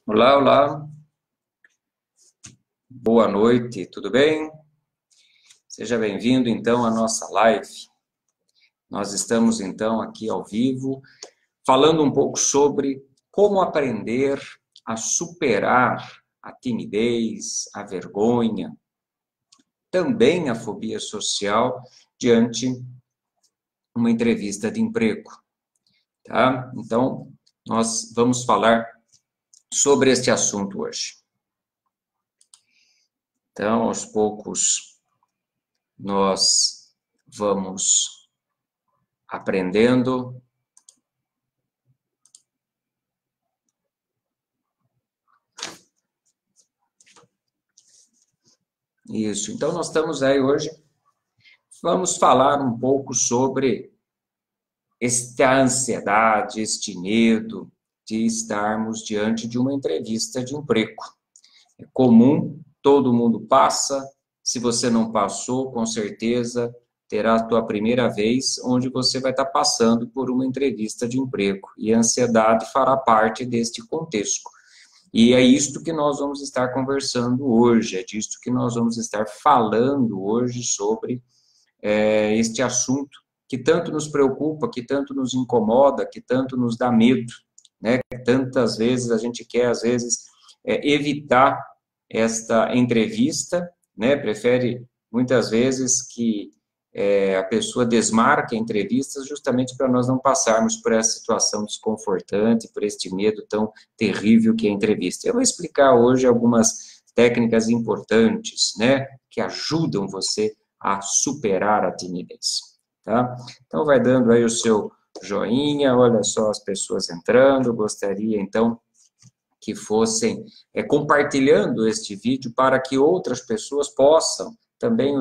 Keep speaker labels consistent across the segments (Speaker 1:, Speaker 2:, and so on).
Speaker 1: Olá, olá. Boa noite, tudo bem? Seja bem-vindo, então, à nossa live. Nós estamos, então, aqui ao vivo, falando um pouco sobre como aprender a superar a timidez, a vergonha, também a fobia social diante de uma entrevista de emprego, tá? Então, nós vamos falar sobre este assunto hoje. Então, aos poucos, nós vamos aprendendo. Isso. Então, nós estamos aí hoje. Vamos falar um pouco sobre esta ansiedade, este medo de estarmos diante de uma entrevista de emprego. É comum, todo mundo passa. Se você não passou, com certeza terá a tua primeira vez, onde você vai estar passando por uma entrevista de emprego. E a ansiedade fará parte deste contexto. E é isto que nós vamos estar conversando hoje, é disto que nós vamos estar falando hoje sobre este assunto que tanto nos preocupa, que tanto nos incomoda, que tanto nos dá medo, né? Tantas vezes a gente quer, às vezes, evitar esta entrevista, né? Prefere, muitas vezes, que a pessoa desmarque a entrevista justamente para nós não passarmos por essa situação desconfortante, por este medo tão terrível que é a entrevista. Eu vou explicar hoje algumas técnicas importantes, né? Que ajudam você a superar a timidez, tá? Então, vai dando aí o seu joinha, olha só as pessoas entrando, gostaria, então, que fossem compartilhando este vídeo para que outras pessoas possam também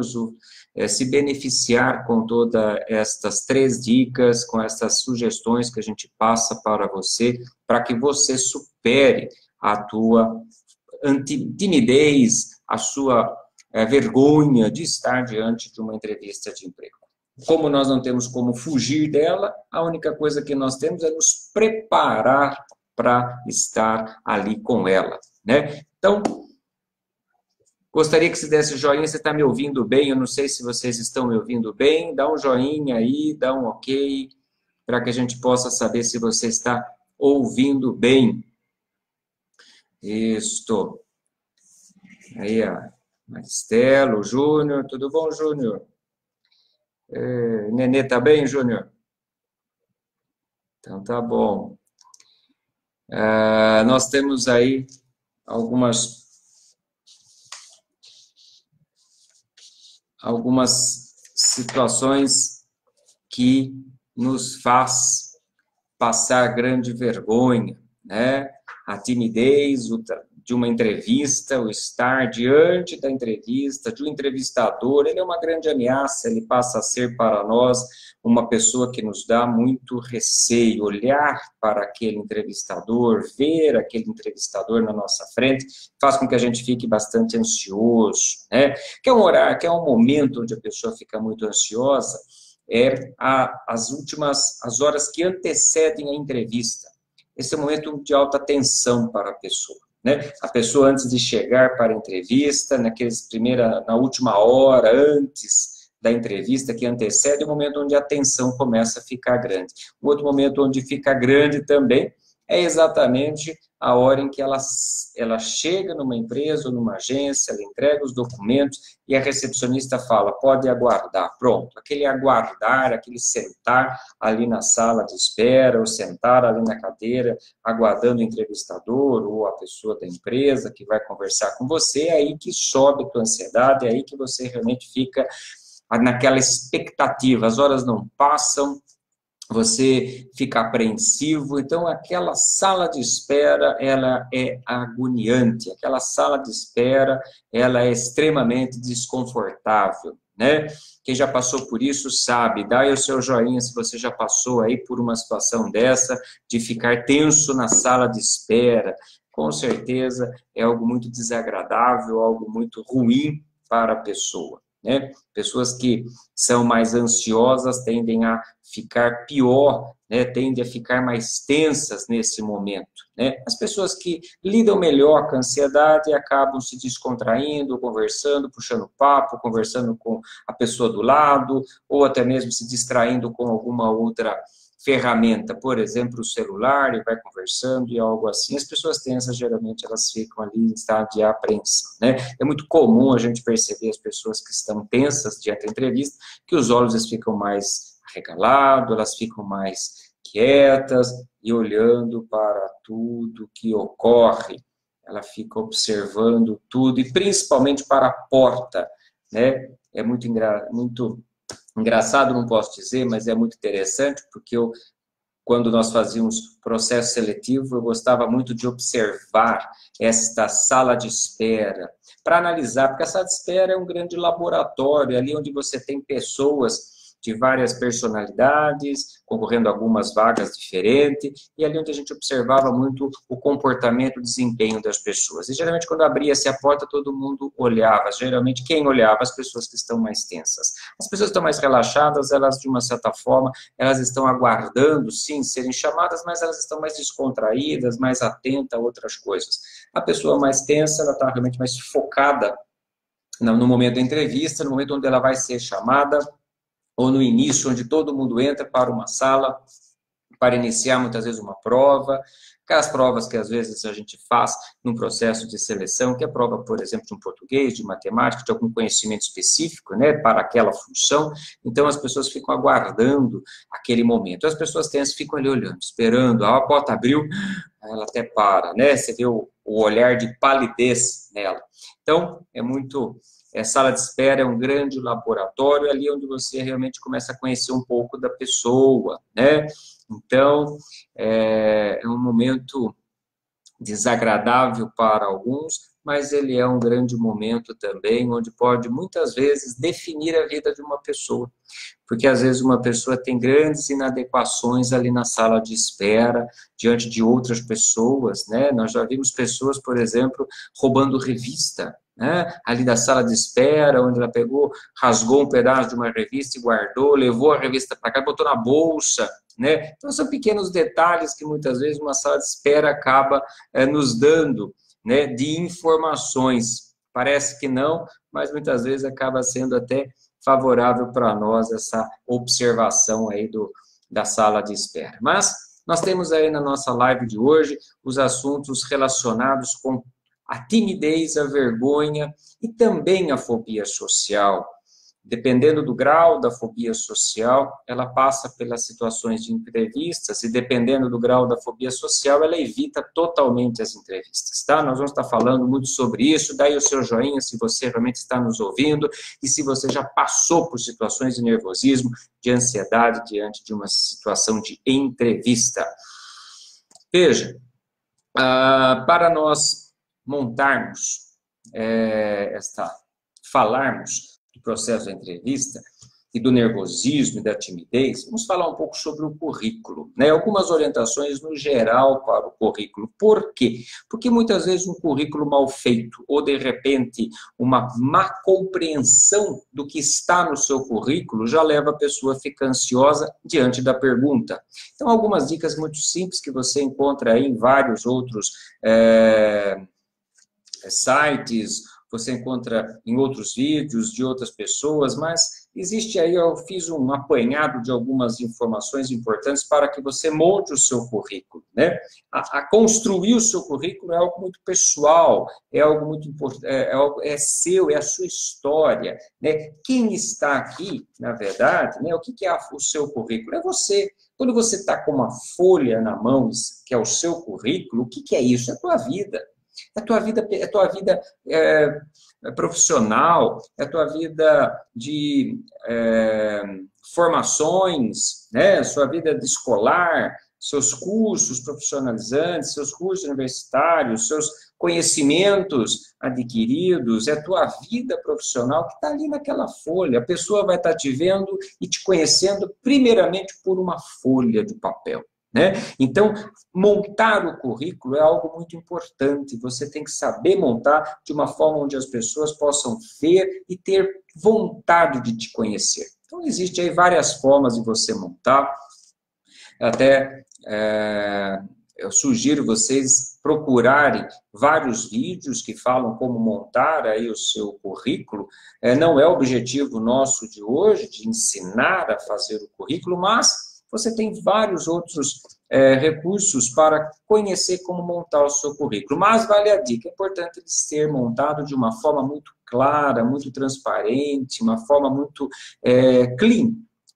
Speaker 1: se beneficiar com todas estas 3 dicas, com essas sugestões que a gente passa para você, para que você supere a tua timidez, a sua vergonha de estar diante de uma entrevista de emprego. Como nós não temos como fugir dela, a única coisa que nós temos é nos preparar para estar ali com ela, né? Então, gostaria que você desse joinha, você está me ouvindo bem? Eu não sei se vocês estão me ouvindo bem, dá um joinha aí, dá um ok, para que a gente possa saber se você está ouvindo bem. Isto. Aí, a Maristelo, Júnior, tudo bom, Júnior? Nenê, tá bem, Júnior? Então, tá bom. Nós temos aí algumas situações que nos faz passar grande vergonha, né? A timidez de uma entrevista, o estar diante da entrevista, de um entrevistador, ele é uma grande ameaça, ele passa a ser para nós uma pessoa que nos dá muito receio, olhar para aquele entrevistador, ver aquele entrevistador na nossa frente, faz com que a gente fique bastante ansioso, né? Que é um horário, que é um momento onde a pessoa fica muito ansiosa, as horas que antecedem a entrevista. Esse é um momento de alta tensão para a pessoa, né? A pessoa, antes de chegar para a entrevista, na última hora, antes da entrevista, que antecede, é o momento onde a tensão começa a ficar grande. Um outro momento onde fica grande também é exatamente a hora em que ela chega numa empresa ou numa agência, ela entrega os documentos e a recepcionista fala, pode aguardar. Pronto, aquele aguardar, aquele sentar ali na sala de espera, ou sentar ali na cadeira, aguardando o entrevistador ou a pessoa da empresa que vai conversar com você, é aí que sobe a tua ansiedade, é aí que você realmente fica naquela expectativa. As horas não passam, você fica apreensivo, então aquela sala de espera, ela é agoniante, aquela sala de espera, ela é extremamente desconfortável, né? Quem já passou por isso sabe, dá aí o seu joinha se você já passou aí por uma situação dessa, de ficar tenso na sala de espera, com certeza é algo muito desagradável, algo muito ruim para a pessoa, né? Pessoas que são mais ansiosas tendem a ficar pior, né? Tendem a ficar mais tensas nesse momento, né? As pessoas que lidam melhor com a ansiedade acabam se descontraindo, conversando, puxando papo, conversando com a pessoa do lado, ou até mesmo se distraindo com alguma outra ferramenta, por exemplo, o celular, e vai conversando e algo assim. As pessoas tensas, geralmente, elas ficam ali em estado de apreensão, né? É muito comum a gente perceber as pessoas que estão tensas diante da entrevista, que os olhos eles ficam mais arregalados, elas ficam mais quietas e olhando para tudo que ocorre. Ela fica observando tudo, e principalmente para a porta, né? É muito engraçado, não posso dizer, mas é muito interessante, porque quando nós fazíamos processo seletivo, eu gostava muito de observar esta sala de espera, para analisar, porque a sala de espera é um grande laboratório, ali onde você tem pessoas de várias personalidades, concorrendo a algumas vagas diferentes, e ali onde a gente observava muito o comportamento, o desempenho das pessoas. E geralmente quando abria-se a porta, todo mundo olhava. Geralmente quem olhava? As pessoas que estão mais tensas. As pessoas que estão mais relaxadas, elas de uma certa forma, elas estão aguardando, sim, serem chamadas, mas elas estão mais descontraídas, mais atentas a outras coisas. A pessoa mais tensa, ela está realmente mais focada no momento da entrevista, no momento onde ela vai ser chamada, ou no início, onde todo mundo entra para uma sala, para iniciar muitas vezes uma prova, aquelas provas que às vezes a gente faz num processo de seleção, que é prova, por exemplo, de um português, de matemática, de algum conhecimento específico, né, para aquela função. Então as pessoas ficam aguardando aquele momento. As pessoas tensas ficam ali olhando, esperando, a porta abriu, ela até para, né? Você vê o olhar de palidez nela. Então, sala de espera é um grande laboratório, ali onde você realmente começa a conhecer um pouco da pessoa, né? Então, é um momento desagradável para alguns, mas ele é um grande momento também, onde pode, muitas vezes, definir a vida de uma pessoa. Porque, às vezes, uma pessoa tem grandes inadequações ali na sala de espera, diante de outras pessoas, né? Nós já vimos pessoas, por exemplo, roubando revista, né? Ali da sala de espera, onde ela rasgou um pedaço de uma revista e guardou, levou a revista para cá, botou na bolsa, né? Então, são pequenos detalhes que, muitas vezes, uma sala de espera acaba nos dando, né, de informações. Parece que não, mas muitas vezes acaba sendo até favorável para nós essa observação aí da sala de espera. Mas nós temos aí na nossa live de hoje os assuntos relacionados com a timidez, a vergonha e também a fobia social. Dependendo do grau da fobia social, ela passa pelas situações de entrevistas e, dependendo do grau da fobia social, ela evita totalmente as entrevistas, tá? Nós vamos estar falando muito sobre isso, daí o seu joinha se você realmente está nos ouvindo e se você já passou por situações de nervosismo, de ansiedade diante de uma situação de entrevista. Veja, para nós montarmos falarmos do processo da entrevista e do nervosismo e da timidez, vamos falar um pouco sobre o currículo, né? Algumas orientações no geral para o currículo. Por quê? Porque muitas vezes um currículo mal feito ou, de repente, uma má compreensão do que está no seu currículo já leva a pessoa a ficar ansiosa diante da pergunta. Então, algumas dicas muito simples que você encontra aí em vários outros sites, você encontra em outros vídeos de outras pessoas, mas existe aí, eu fiz um apanhado de algumas informações importantes para que você monte o seu currículo, né? A construir o seu currículo é algo muito pessoal, é algo muito importante, é seu, é a sua história, né? Quem está aqui, na verdade, né? O que é o seu currículo? É você. Quando você está com uma folha na mão, que é o seu currículo, o que é isso? É a tua vida. É a tua vida profissional, é a tua vida de formações, né? Sua vida de escolar, seus cursos profissionalizantes, seus cursos universitários, seus conhecimentos adquiridos, é a tua vida profissional que está ali naquela folha. A pessoa vai estar te vendo e te conhecendo primeiramente por uma folha de papel, né? Então, montar o currículo é algo muito importante. Você tem que saber montar de uma forma onde as pessoas possam ver e ter vontade de te conhecer. Então, existem aí várias formas de você montar. Até eu sugiro vocês procurarem vários vídeos que falam como montar aí o seu currículo. Não é o objetivo nosso de hoje, de ensinar a fazer o currículo, mas você tem vários outros recursos para conhecer como montar o seu currículo. Mas vale a dica, é importante ele ser montado de uma forma muito clara, muito transparente, uma forma muito clean.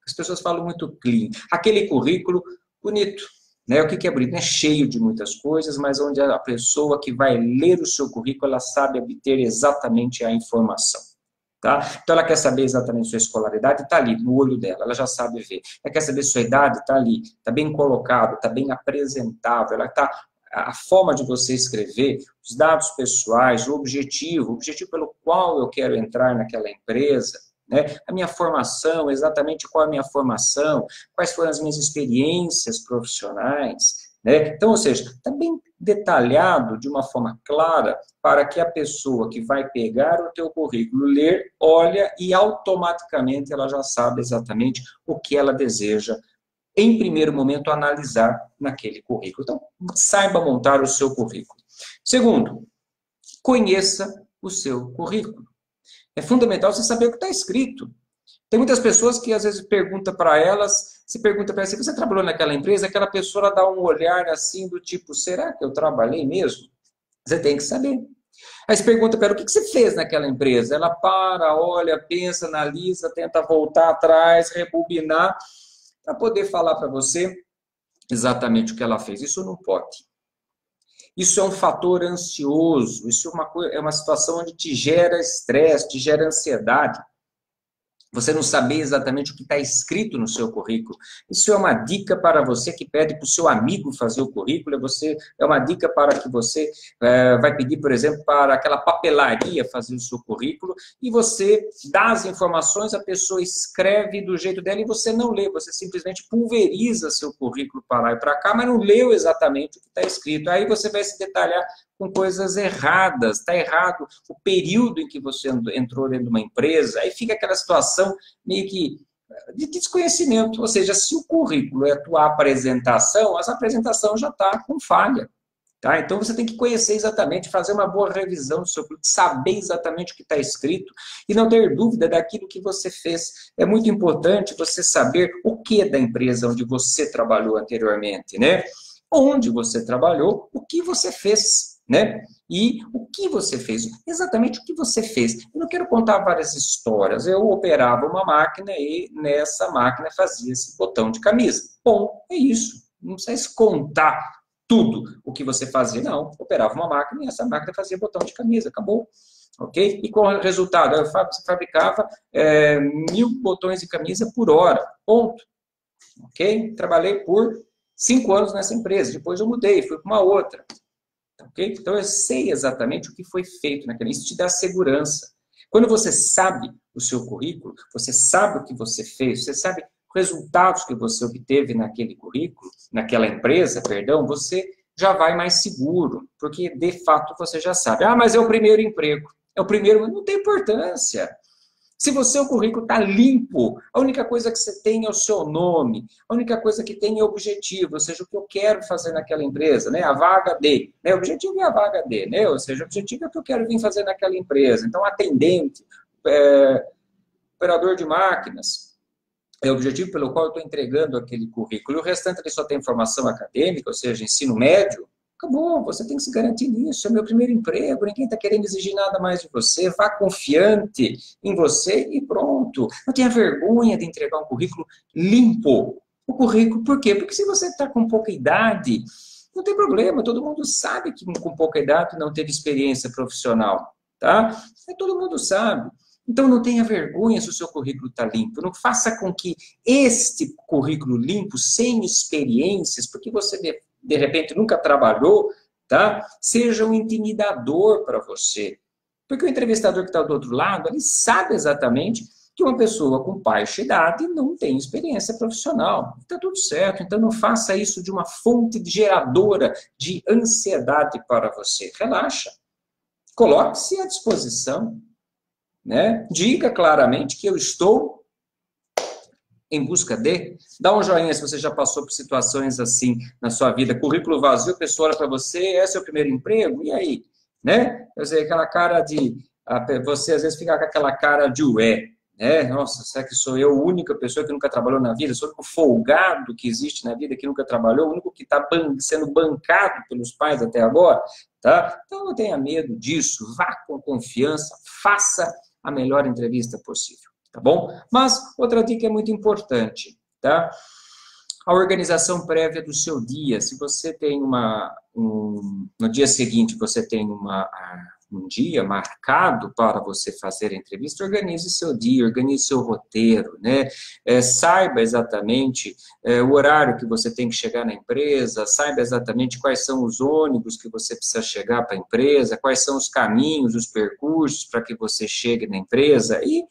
Speaker 1: As pessoas falam muito clean. Aquele currículo bonito, né? O que é bonito? É cheio de muitas coisas, mas onde a pessoa que vai ler o seu currículo, ela sabe obter exatamente a informação. Tá? Então, ela quer saber exatamente sua escolaridade, está ali, no olho dela, ela já sabe ver. Ela quer saber sua idade, está ali, está bem colocado, está bem apresentável, ela está, a forma de você escrever, os dados pessoais, o objetivo pelo qual eu quero entrar naquela empresa, né? A minha formação, exatamente qual é a minha formação, quais foram as minhas experiências profissionais, né? Então, ou seja, está bem detalhado de uma forma clara para que a pessoa que vai pegar o teu currículo, ler, olha e automaticamente ela já sabe exatamente o que ela deseja, em primeiro momento, analisar naquele currículo. Então, saiba montar o seu currículo. Segundo, conheça o seu currículo. É fundamental você saber o que está escrito. Tem muitas pessoas que às vezes pergunta para elas, se você trabalhou naquela empresa, aquela pessoa ela dá um olhar assim do tipo, será que eu trabalhei mesmo? Você tem que saber. Aí você pergunta para ela, o que você fez naquela empresa? Ela para, olha, pensa, analisa, tenta voltar atrás, rebobinar, para poder falar para você exatamente o que ela fez. Isso não pode. Isso é um fator ansioso, isso é uma situação onde te gera estresse, te gera ansiedade. Você não saber exatamente o que está escrito no seu currículo. Isso é uma dica para você que pede para o seu amigo fazer o currículo, é uma dica para que você vai pedir, por exemplo, para aquela papelaria fazer o seu currículo, e você dá as informações, a pessoa escreve do jeito dela e você não lê, você simplesmente pulveriza seu currículo para lá e para cá, mas não leu exatamente o que está escrito. Aí você vai se detalhar com coisas erradas, está errado o período em que você entrou dentro de uma empresa, aí fica aquela situação meio que de desconhecimento, ou seja, se o currículo é a tua apresentação, essa apresentação já está com falha, tá? Então você tem que conhecer exatamente, fazer uma boa revisão do seu currículo, saber exatamente o que está escrito e não ter dúvida daquilo que você fez. É muito importante você saber o que da empresa onde você trabalhou anteriormente, né? Onde você trabalhou, o que você fez, né? E o que você fez, exatamente o que você fez. Eu não quero contar várias histórias. Eu operava uma máquina e nessa máquina fazia esse botão de camisa. Bom, é isso. Não precisa contar tudo o que você fazia. Não, operava uma máquina e essa máquina fazia botão de camisa. Acabou. Ok? E qual é o resultado? Eu fabricava 1000 botões de camisa por hora. Ponto. Ok? Trabalhei por 5 anos nessa empresa. Depois eu mudei, fui para uma outra. Okay? Então, eu sei exatamente o que foi feito naquela. Isso te dá segurança. Quando você sabe o seu currículo, você sabe o que você fez, você sabe os resultados que você obteve naquele currículo, naquela empresa, perdão, você já vai mais seguro, porque, de fato, você já sabe. Ah, mas é o primeiro emprego. É o primeiro, não tem importância. Se o currículo está limpo, a única coisa que você tem é o seu nome, a única coisa que tem é o objetivo, ou seja, o que eu quero fazer naquela empresa, né? A vaga de, né? O objetivo é a vaga de, né? Ou seja, o objetivo é o que eu quero vir fazer naquela empresa. Então, atendente, operador de máquinas, é o objetivo pelo qual eu estou entregando aquele currículo. E o restante ele só tem formação acadêmica, ou seja, ensino médio. Acabou, você tem que se garantir nisso, é o meu primeiro emprego, ninguém está querendo exigir nada mais de você, vá confiante em você e pronto. Não tenha vergonha de entregar um currículo limpo. O currículo, por quê? Porque se você está com pouca idade, não tem problema, todo mundo sabe que com pouca idade não teve experiência profissional, tá? Todo mundo sabe. Então não tenha vergonha se o seu currículo está limpo, não faça com que este currículo limpo, sem experiências, porque você de repente nunca trabalhou, tá? Seja um intimidador para você. Porque o entrevistador que está do outro lado, ele sabe exatamente que uma pessoa com baixa idade não tem experiência profissional. Está tudo certo, então não faça isso de uma fonte geradora de ansiedade para você. Relaxa, coloque-se à disposição, né? Diga claramente que eu estou em busca de. Dá um joinha se você já passou por situações assim na sua vida. Currículo vazio, a pessoa olha para você, esse é o primeiro emprego? E aí? Né? Quer dizer, aquela cara de... Você às vezes fica com aquela cara de ué, né? Nossa, será que sou eu a única pessoa que nunca trabalhou na vida? Sou o único folgado que existe na vida que nunca trabalhou? O único que está sendo bancado pelos pais até agora? Tá? Então não tenha medo disso, vá com confiança, faça a melhor entrevista possível. Tá bom? Mas outra dica é muito importante, tá? A organização prévia do seu dia. Se você tem no dia seguinte você tem um dia marcado para você fazer a entrevista, organize seu dia, organize seu roteiro, né? Saiba exatamente o horário que você tem que chegar na empresa, saiba exatamente quais são os ônibus que você precisa chegar para a empresa, quais são os caminhos, os percursos para que você chegue na empresa e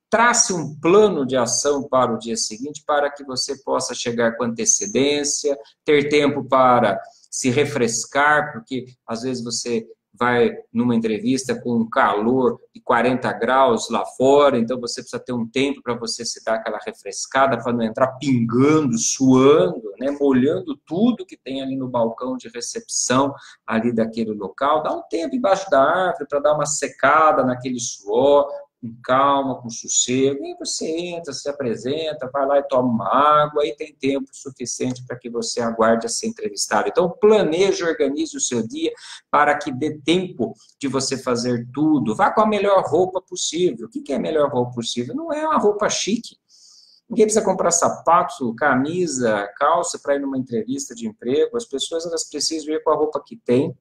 Speaker 1: trace um plano de ação para o dia seguinte para que você possa chegar com antecedência, ter tempo para se refrescar, porque às vezes você vai numa entrevista com um calor de 40 graus lá fora, então você precisa ter um tempo para você se dar aquela refrescada, para não entrar pingando, suando, né, molhando tudo que tem ali no balcão de recepção ali daquele local. Dá um tempo embaixo da árvore para dar uma secada naquele suor, com calma, com sossego, e você entra, se apresenta, vai lá e toma uma água, e tem tempo suficiente para que você aguarde a ser entrevistado. Então, planeje, organize o seu dia para que dê tempo de você fazer tudo. Vá com a melhor roupa possível. O que é a melhor roupa possível? Não é uma roupa chique. Ninguém precisa comprar sapato, camisa, calça para ir numa entrevista de emprego. As pessoas elas precisam ir com a roupa que tem,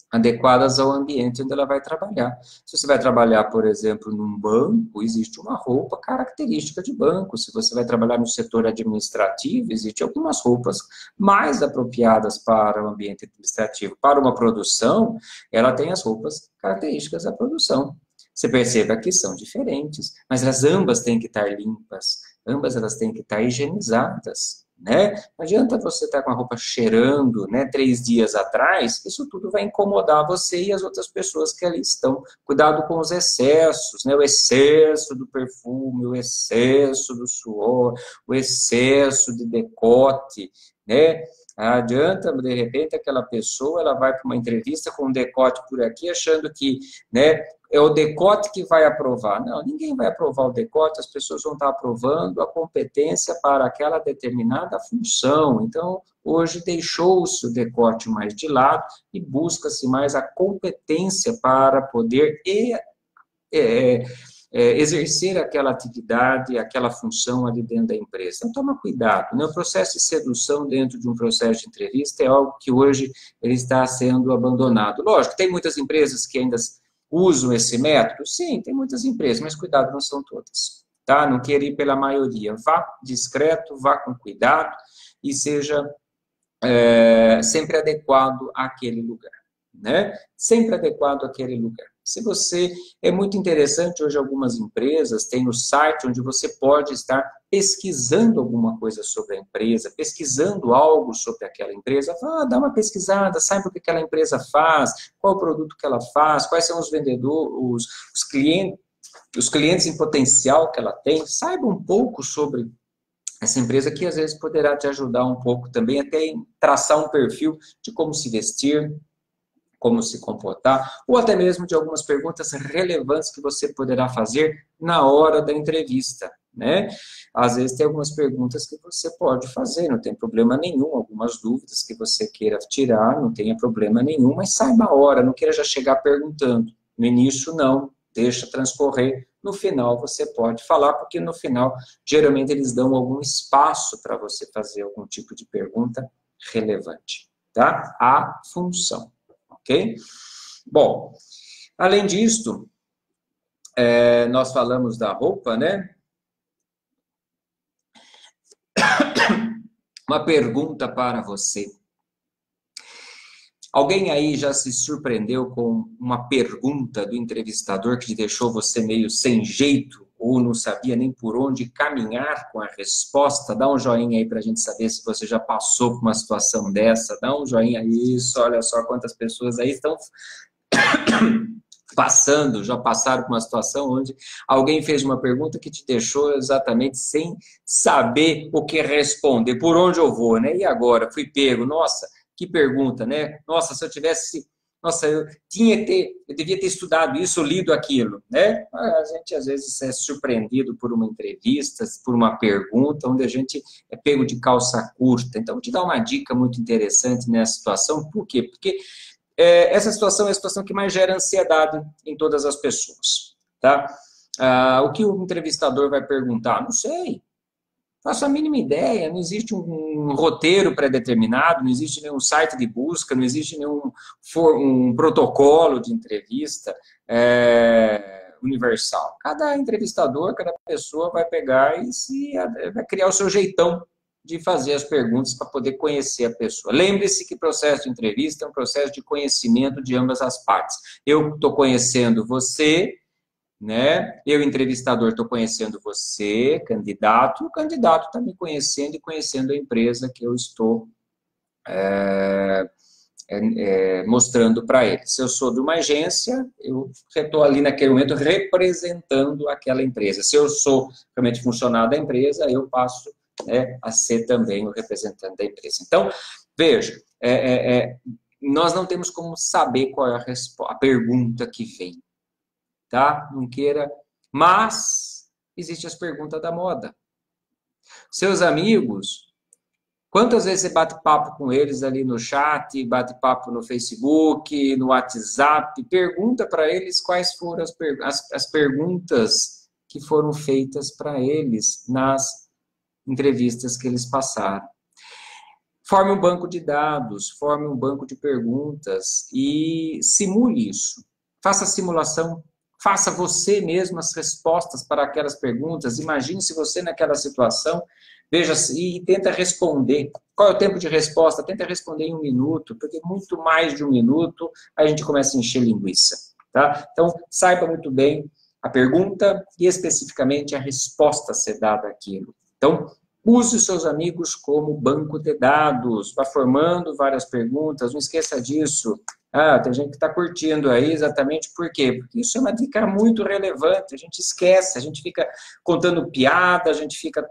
Speaker 1: adequadas ao ambiente onde ela vai trabalhar. Se você vai trabalhar, por exemplo, num banco, existe uma roupa característica de banco. Se você vai trabalhar no setor administrativo, existem algumas roupas mais apropriadas para o ambiente administrativo. Para uma produção, ela tem as roupas características da produção. Você perceba que são diferentes, mas as ambas têm que estar limpas, ambas elas têm que estar higienizadas. Né? Não adianta você estar com a roupa cheirando, né, 3 dias atrás, isso tudo vai incomodar você e as outras pessoas que ali estão. Cuidado com os excessos, né? O excesso do perfume, o excesso do suor, o excesso de decote, né? Não adianta, de repente, aquela pessoa ela vai para uma entrevista com um decote por aqui, achando que, né, é o decote que vai aprovar. Não, ninguém vai aprovar o decote, as pessoas vão estar aprovando a competência para aquela determinada função. Então, hoje deixou-se o decote mais de lado e busca-se mais a competência para poder exercer aquela atividade, aquela função ali dentro da empresa. Então, toma cuidado, né? O processo de sedução dentro de um processo de entrevista é algo que hoje ele está sendo abandonado. Lógico, tem muitas empresas que ainda usam esse método? Sim, tem muitas empresas, mas cuidado, não são todas. Tá? Não queira ir pela maioria. Vá discreto, vá com cuidado e seja sempre adequado àquele lugar. Né? Sempre adequado àquele lugar. Se você, é muito interessante, hoje algumas empresas têm o site onde você pode estar pesquisando alguma coisa sobre a empresa, pesquisando algo sobre aquela empresa, dá uma pesquisada, saiba o que aquela empresa faz, qual o produto que ela faz, quais são os vendedores, os clientes em potencial que ela tem, saiba um pouco sobre essa empresa que às vezes poderá te ajudar um pouco também, até em traçar um perfil de como se vestir, como se comportar, ou até mesmo de algumas perguntas relevantes que você poderá fazer na hora da entrevista, né? Às vezes tem algumas perguntas que você pode fazer, não tem problema nenhum, algumas dúvidas que você queira tirar, não tenha problema nenhum, mas saiba a hora, não queira já chegar perguntando. No início, não, deixa transcorrer, no final você pode falar, porque no final, geralmente eles dão algum espaço para você fazer algum tipo de pergunta relevante, tá? A função. Ok? Bom, além disto, nós falamos da roupa, né? Uma pergunta para você. Alguém aí já se surpreendeu com uma pergunta do entrevistador que deixou você meio sem jeito ou não sabia nem por onde caminhar com a resposta? Dá um joinha aí para a gente saber se você já passou por uma situação dessa. Dá um joinha, isso, olha só quantas pessoas aí estão passando, já passaram por uma situação onde alguém fez uma pergunta que te deixou exatamente sem saber o que responder, por onde eu vou, né? E agora? Fui pego, nossa, que pergunta, né? Nossa, se eu tivesse... Nossa, eu devia ter estudado isso, lido aquilo, né? A gente, às vezes, é surpreendido por uma entrevista, por uma pergunta, onde a gente é pego de calça curta. Então, vou te dar uma dica muito interessante nessa situação. Por quê? Porque essa situação é a situação que mais gera ansiedade em todas as pessoas, tá? O que o entrevistador vai perguntar? Não sei. Faço a mínima ideia, não existe um roteiro pré-determinado, não existe nenhum site de busca, não existe nenhum um protocolo de entrevista universal. Cada entrevistador, cada pessoa vai pegar e vai criar o seu jeitão de fazer as perguntas para poder conhecer a pessoa. Lembre-se que o processo de entrevista é um processo de conhecimento de ambas as partes. Eu estou conhecendo você, né? Eu, entrevistador, estou conhecendo você, candidato, e o candidato está me conhecendo e conhecendo a empresa que eu estou mostrando para ele. Se eu sou de uma agência, eu estou ali naquele momento representando aquela empresa. Se eu sou realmente funcionário da empresa, eu passo a ser também o representante da empresa. Então, veja, nós não temos como saber qual é a pergunta que vem. Tá? Não queira, mas existem as perguntas da moda. Seus amigos, quantas vezes você bate papo com eles ali no chat, bate papo no Facebook, no WhatsApp, pergunta para eles quais foram as perguntas que foram feitas para eles nas entrevistas que eles passaram. Forme um banco de dados, forme um banco de perguntas e simule isso. Faça a simulação. Faça você mesmo as respostas para aquelas perguntas. Imagine se você naquela situação, veja e tenta responder. Qual é o tempo de resposta? Tenta responder em 1 minuto, porque muito mais de 1 minuto a gente começa a encher linguiça. Tá? Então, saiba muito bem a pergunta e especificamente a resposta a ser dada àquilo. Então, use os seus amigos como banco de dados, vá formando várias perguntas, não esqueça disso. Tem gente que está curtindo aí, exatamente por quê? Porque isso é uma dica muito relevante, a gente esquece, a gente fica contando piada, a gente fica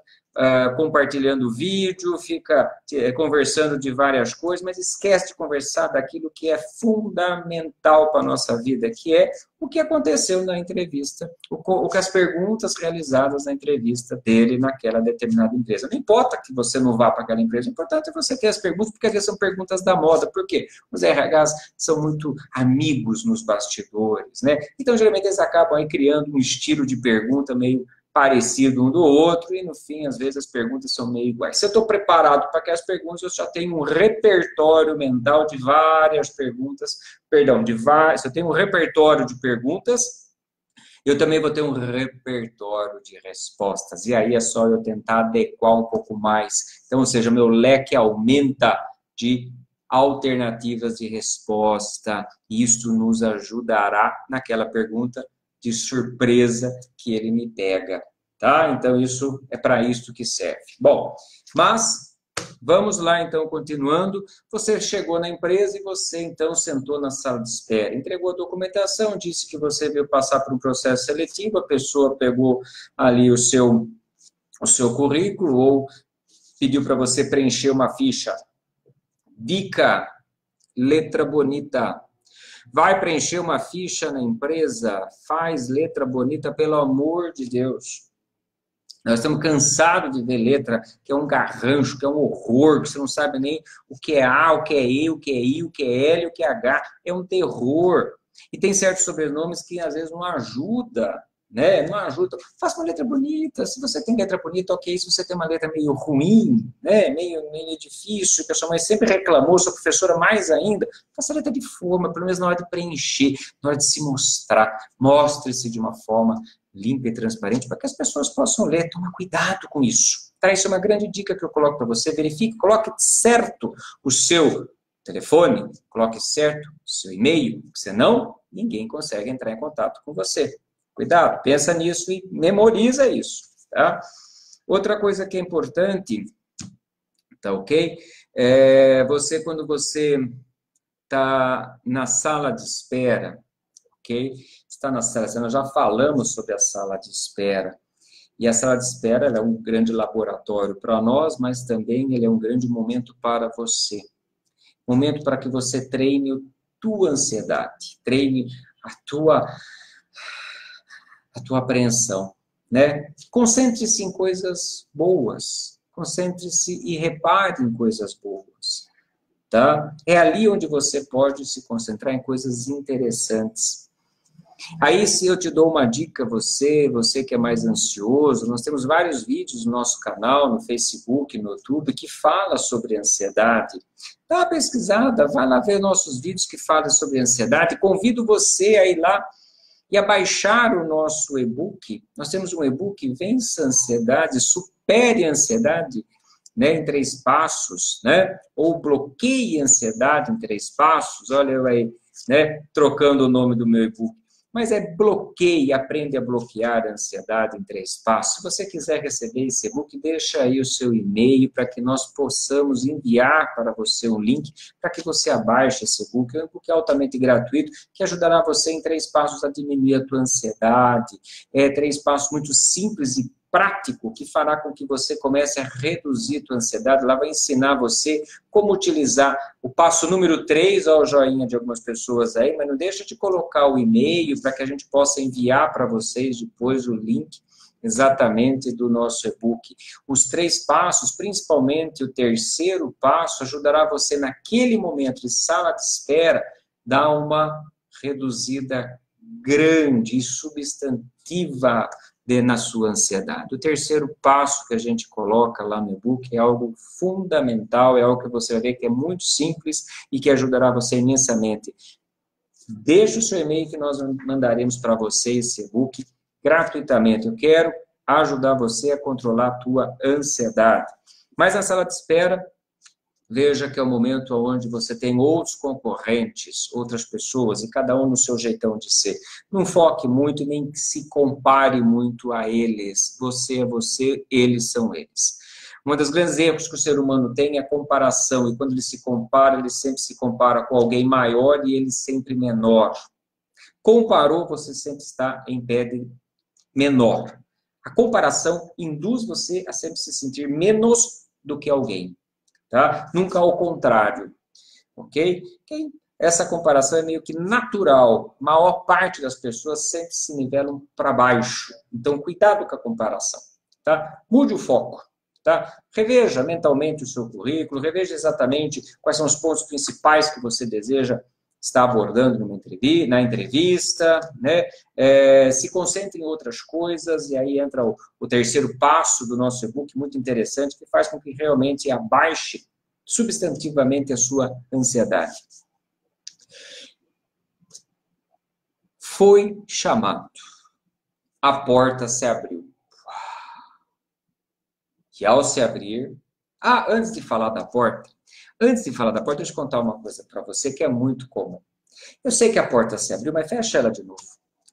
Speaker 1: compartilhando vídeo, fica conversando de várias coisas, mas esquece de conversar daquilo que é fundamental para a nossa vida, que é o que aconteceu na entrevista, o que as perguntas realizadas na entrevista dele naquela determinada empresa. Não importa que você não vá para aquela empresa, o importante é você ter as perguntas, porque às vezes são perguntas da moda. Por quê? Os RHs são muito amigos nos bastidores, né? Então, geralmente, eles acabam aí criando um estilo de pergunta meio parecido um do outro, e no fim, às vezes, as perguntas são meio iguais. Se eu estou preparado para aquelas perguntas, eu já tenho um repertório mental de várias perguntas, se eu tenho um repertório de perguntas, eu também vou ter um repertório de respostas, e aí é só eu tentar adequar um pouco mais. Então, ou seja, meu leque aumenta de alternativas de resposta, e isso nos ajudará naquela pergunta de surpresa que ele me pega, tá? Então, isso é para isso que serve. Bom, mas vamos lá, então, continuando. Você chegou na empresa e você, então, sentou na sala de espera. Entregou a documentação, disse que você veio passar por um processo seletivo, a pessoa pegou ali o seu currículo ou pediu para você preencher uma ficha. Dica, letra bonita. Vai preencher uma ficha na empresa, faz letra bonita, pelo amor de Deus. Nós estamos cansados de ver letra que é um garrancho, que é um horror, que você não sabe nem o que é A, o que é E, o que é I, o que é L, o que é H. É um terror. E tem certos sobrenomes que às vezes não ajudam, né? Não ajuda. Faça uma letra bonita. Se você tem letra bonita, ok. Se você tem uma letra meio ruim, né? meio difícil, que a sua mãe sempre reclamou, sua professora mais ainda, faça a letra de forma, pelo menos na hora de preencher, na hora de se mostrar. Mostre-se de uma forma limpa e transparente para que as pessoas possam ler. Toma cuidado com isso. Tá? Isso é uma grande dica que eu coloco para você. Verifique, coloque certo o seu telefone, coloque certo o seu e-mail, senão ninguém consegue entrar em contato com você. Cuidado, pensa nisso e memoriza isso, tá? Outra coisa que é importante, tá ok? Quando você está na sala de espera, ok? Está na sala, nós já falamos sobre a sala de espera. E a sala de espera ela é um grande laboratório para nós, mas também ele é um grande momento para você. Momento para que você treine a tua ansiedade, treine a tua apreensão, né? Concentre-se em coisas boas, concentre-se e repare em coisas boas, tá? É ali onde você pode se concentrar em coisas interessantes. Aí, se eu te dou uma dica, você que é mais ansioso, nós temos vários vídeos no nosso canal, no Facebook, no YouTube, que fala sobre ansiedade. Dá uma pesquisada, vai lá ver nossos vídeos que falam sobre ansiedade. Convido você a ir lá e a baixar o nosso e-book. Nós temos um e-book, Vença a Ansiedade, Supere a Ansiedade, né, em 3 passos, né? Ou Bloqueie a Ansiedade em 3 passos. Olha eu aí, né, trocando o nome do meu e-book. Mas bloqueie, aprende a bloquear a ansiedade em 3 passos. Se você quiser receber esse e-book, deixa aí o seu e-mail para que nós possamos enviar para você um link para que você abaixe esse e-book. É um e-book altamente gratuito que ajudará você em 3 passos a diminuir a tua ansiedade. 3 passos muito simples e prático que fará com que você comece a reduzir a tua ansiedade. Lá vai ensinar você como utilizar o passo número 3, ó, o joinha de algumas pessoas aí, mas não deixa de colocar o e-mail para que a gente possa enviar para vocês depois o link exatamente do nosso e-book. Os 3 passos, principalmente o 3º passo, ajudará você naquele momento de sala de espera, dar uma reduzida grande e substantiva na sua ansiedade. O 3º passo que a gente coloca lá no e-book é algo fundamental, é algo que você vai ver que é muito simples e que ajudará você imensamente. Deixe o seu e-mail que nós mandaremos para você esse e-book gratuitamente. Eu quero ajudar você a controlar a tua ansiedade. Mas na sala de espera, veja que é o momento onde você tem outros concorrentes, outras pessoas, e cada um no seu jeitão de ser. Não foque muito e nem se compare muito a eles. Você é você, eles são eles. Um dos grandes erros que o ser humano tem é a comparação, e quando ele se compara, ele sempre se compara com alguém maior e ele sempre menor. Comparou, você sempre está em pé de menor. A comparação induz você a sempre se sentir menos do que alguém. Tá? Nunca ao contrário, ok? Essa comparação é meio que natural. A maior parte das pessoas sempre se nivelam para baixo. Então, cuidado com a comparação, tá? Mude o foco, tá? Reveja mentalmente o seu currículo, reveja exatamente quais são os pontos principais que você deseja estar abordando na entrevista, né? Se concentre em outras coisas, e aí entra o 3º passo do nosso e-book, muito interessante, que faz com que realmente abaixe substantivamente a sua ansiedade. Foi chamado. A porta se abriu. E ao se abrir... antes de falar da porta, deixa eu contar uma coisa para você que é muito comum. Eu sei que a porta se abriu, mas fecha ela de novo.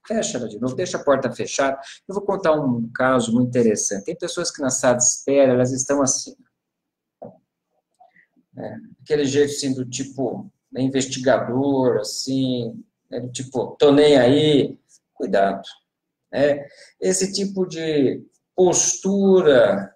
Speaker 1: Fecha ela de novo, deixa a porta fechada. Eu vou contar um caso muito interessante. Tem pessoas que na sala de espera, elas estão assim. Aquele jeito assim do tipo, investigador, assim, do tipo, tô nem aí. Cuidado. Esse tipo de postura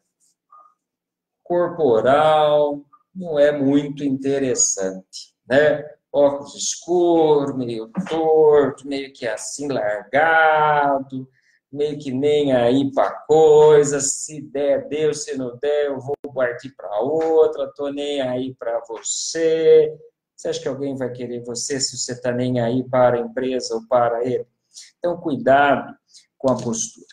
Speaker 1: corporal não é muito interessante, né? Óculos escuros, meio torto, meio que assim largado, meio que nem aí para coisa, se der, deu, se não der, eu vou partir para outra, tô nem aí para você. Você acha que alguém vai querer você se você está nem aí para a empresa ou para ele? Então, cuidado com a postura.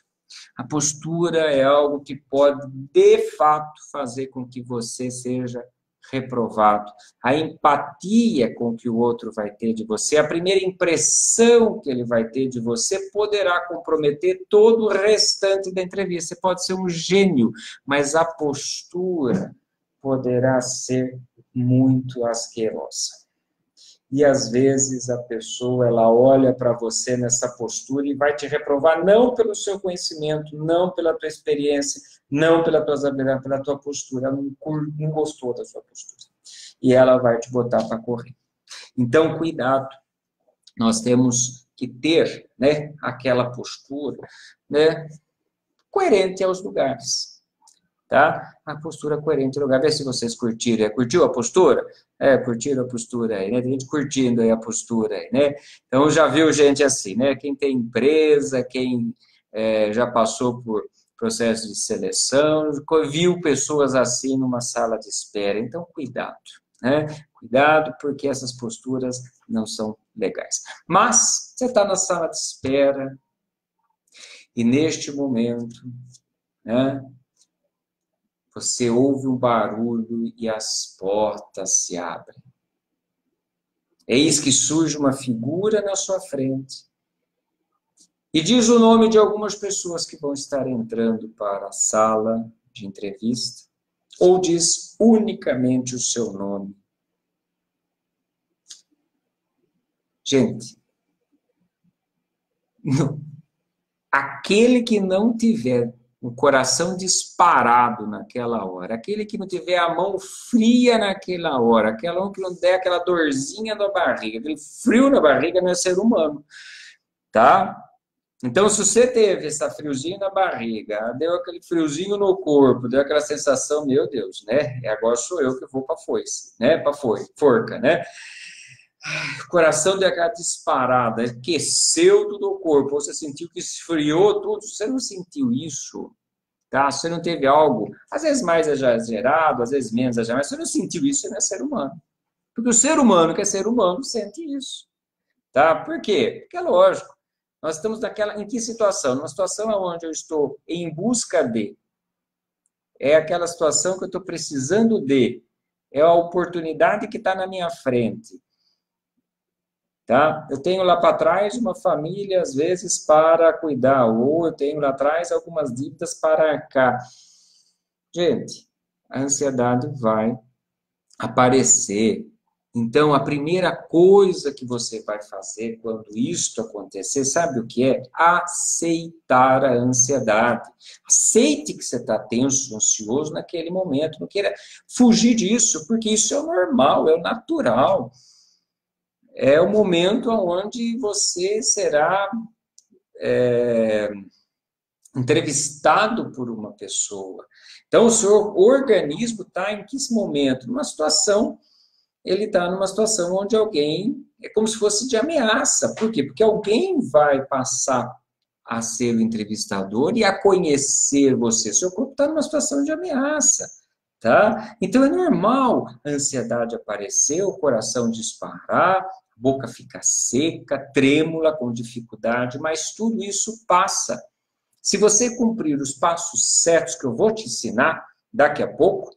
Speaker 1: A postura é algo que pode, de fato, fazer com que você seja reprovado. A empatia com que o outro vai ter de você, a primeira impressão que ele vai ter de você poderá comprometer todo o restante da entrevista. Você pode ser um gênio, mas a postura poderá ser muito asquerosa. e às vezes a pessoa, ela olha para você nessa postura e vai te reprovar não pelo seu conhecimento, não pela tua experiência, não pela tua habilidade, pela tua postura, ela não gostou da sua postura. E ela vai te botar para correr. Então, cuidado. Nós temos que ter, né, aquela postura, né, coerente aos lugares. Tá? A postura coerente ao lugar. Vê se vocês curtiram. Curtiu a postura? Curtiram a postura aí, né? Tem gente curtindo aí a postura aí, né? Então, já viu gente assim, né? Quem tem empresa, quem já passou por processo de seleção, viu pessoas assim numa sala de espera. Então, cuidado, né? Cuidado, porque essas posturas não são legais. Mas, você está na sala de espera e neste momento, né? Você ouve um barulho e as portas se abrem. Eis que surge uma figura na sua frente e diz o nome de algumas pessoas que vão estar entrando para a sala de entrevista, ou diz unicamente o seu nome. Gente, aquele que não tiver o coração disparado naquela hora, aquele que não tiver a mão fria naquela hora, aquela que não der aquela dorzinha na barriga, aquele frio na barriga, não é ser humano, tá? Então, se você teve esse friozinho na barriga, deu aquele friozinho no corpo, deu aquela sensação, meu Deus, né? Agora sou eu que vou para foice, né? Para forca, né? O coração deu aquela disparada, aqueceu todo o corpo, você sentiu que esfriou tudo, você não sentiu isso, tá? Você não teve algo, às vezes mais exagerado, às vezes menos exagerado, mas você não sentiu isso, você não é ser humano. Porque o ser humano que é ser humano sente isso, tá? Por quê? Porque é lógico, nós estamos em que situação? Numa situação onde eu estou em busca de, é aquela situação que eu estou precisando de, é a oportunidade que está na minha frente. Tá? Eu tenho lá para trás uma família, às vezes, para cuidar, ou eu tenho lá atrás algumas dívidas para arcar. Gente, a ansiedade vai aparecer. Então, a primeira coisa que você vai fazer quando isto acontecer, sabe o que é? Aceitar a ansiedade. Aceite que você está tenso, ansioso naquele momento. Não queira fugir disso, porque isso é o normal, é o natural. É o momento onde você será entrevistado por uma pessoa. Então, o seu organismo está em que momento? Numa situação, ele está numa situação onde alguém, é como se fosse de ameaça. Por quê? Porque alguém vai passar a ser o entrevistador e a conhecer você. Seu corpo está numa situação de ameaça. Tá? Então, é normal a ansiedade aparecer, o coração disparar, a boca fica seca, trêmula, com dificuldade, mas tudo isso passa. Se você cumprir os passos certos que eu vou te ensinar daqui a pouco,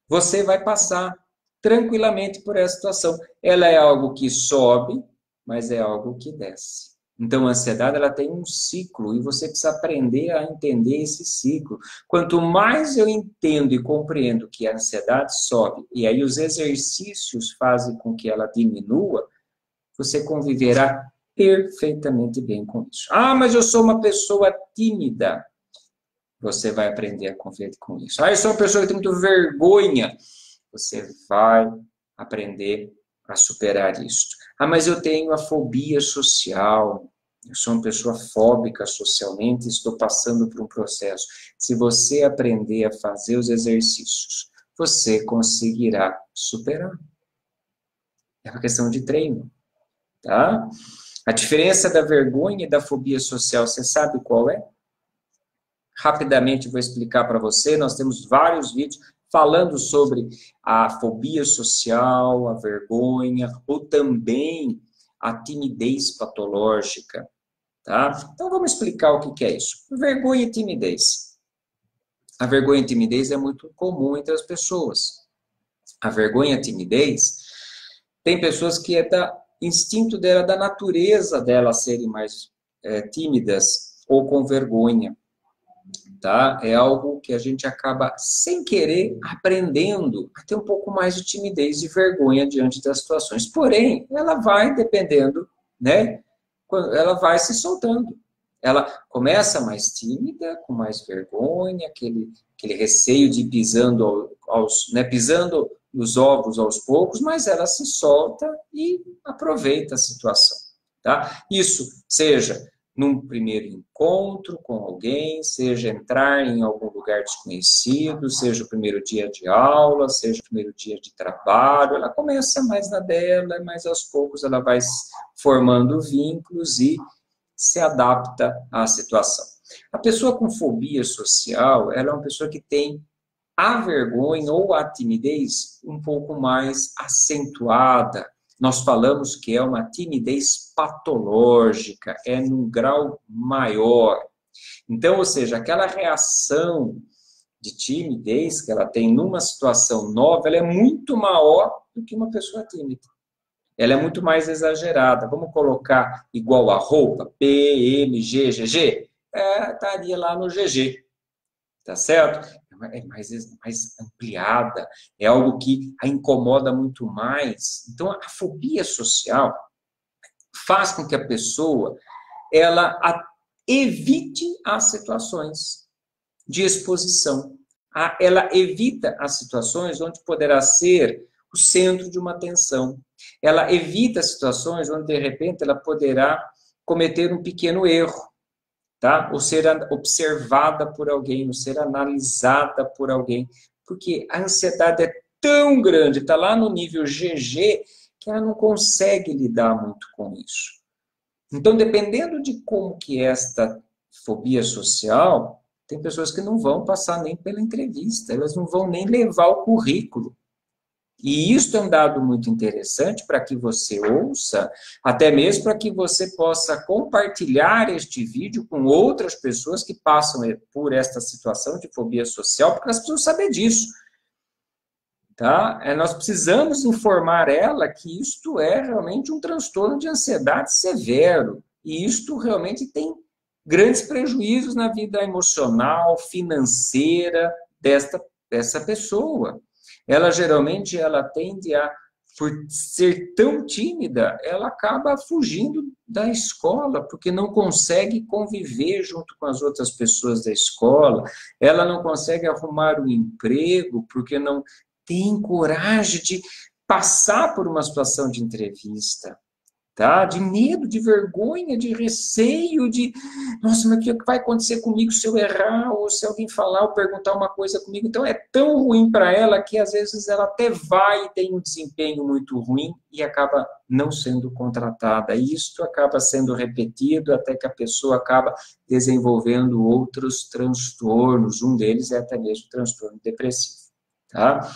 Speaker 1: você vai passar tranquilamente por essa situação. Ela é algo que sobe, mas é algo que desce. Então, a ansiedade ela tem um ciclo e você precisa aprender a entender esse ciclo. Quanto mais eu entendo e compreendo que a ansiedade sobe, e aí os exercícios fazem com que ela diminua, você conviverá perfeitamente bem com isso. Ah, mas eu sou uma pessoa tímida. Você vai aprender a conviver com isso. Ah, eu sou uma pessoa que tem muito vergonha. Você vai aprender a superar isso. Ah, mas eu tenho a fobia social. Eu sou uma pessoa fóbica socialmente e estou passando por um processo. Se você aprender a fazer os exercícios, você conseguirá superar. É uma questão de treino. Tá? A diferença da vergonha e da fobia social, você sabe qual é? Rapidamente vou explicar para você, nós temos vários vídeos falando sobre a fobia social, a vergonha, ou também a timidez patológica, tá? Então vamos explicar o que é isso. Vergonha e timidez. A vergonha e timidez é muito comum entre as pessoas. A vergonha e a timidez, tem pessoas que é da instinto dela, da natureza dela serem mais tímidas ou com vergonha. tá? É algo que a gente acaba, sem querer, aprendendo a ter um pouco mais de timidez e vergonha diante das situações. Porém, ela vai dependendo, né? Ela vai se soltando. Ela começa mais tímida, com mais vergonha, aquele receio de ir pisando né, pisando os ovos aos poucos, mas ela se solta e aproveita a situação, tá? Isso seja num primeiro encontro com alguém, seja entrar em algum lugar desconhecido, seja o primeiro dia de aula, seja o primeiro dia de trabalho, ela começa mais na dela, mas aos poucos ela vai formando vínculos e se adapta à situação. A pessoa com fobia social, ela é uma pessoa que tem a vergonha ou a timidez um pouco mais acentuada. Nós falamos que é uma timidez patológica, é num grau maior. Então, ou seja, aquela reação de timidez que ela tem numa situação nova, ela é muito maior do que uma pessoa tímida. Ela é muito mais exagerada. Vamos colocar igual a roupa, P, M, G, GG? Estaria lá no GG, tá certo? É mais ampliada, é algo que a incomoda muito mais. Então, a fobia social faz com que a pessoa ela evite as situações de exposição. Ela evita as situações onde poderá ser o centro de uma atenção. Ela evita situações onde, de repente, ela poderá cometer um pequeno erro, tá? Ou ser observada por alguém, ou ser analisada por alguém. Porque a ansiedade é tão grande, está lá no nível GG, que ela não consegue lidar muito com isso. Então, dependendo de como que é esta fobia social, tem pessoas que não vão passar nem pela entrevista, elas não vão nem levar o currículo. E isso é um dado muito interessante para que você ouça, até mesmo para que você possa compartilhar este vídeo com outras pessoas que passam por esta situação de fobia social, porque elas precisam saber disso. Tá? Nós precisamos informar ela que isto é realmente um transtorno de ansiedade severo. E isto realmente tem grandes prejuízos na vida emocional, financeira dessa pessoa. Ela geralmente ela tende a, por ser tão tímida, ela acaba fugindo da escola, porque não consegue conviver junto com as outras pessoas da escola, ela não consegue arrumar um emprego, porque não tem coragem de passar por uma situação de entrevista, tá? De medo, de vergonha, de receio, de nossa, mas o que vai acontecer comigo se eu errar, ou se alguém falar ou perguntar uma coisa comigo? Então é tão ruim para ela que às vezes ela até vai e tem um desempenho muito ruim e acaba não sendo contratada. E isso acaba sendo repetido até que a pessoa acaba desenvolvendo outros transtornos. Um deles é até mesmo transtorno depressivo, tá?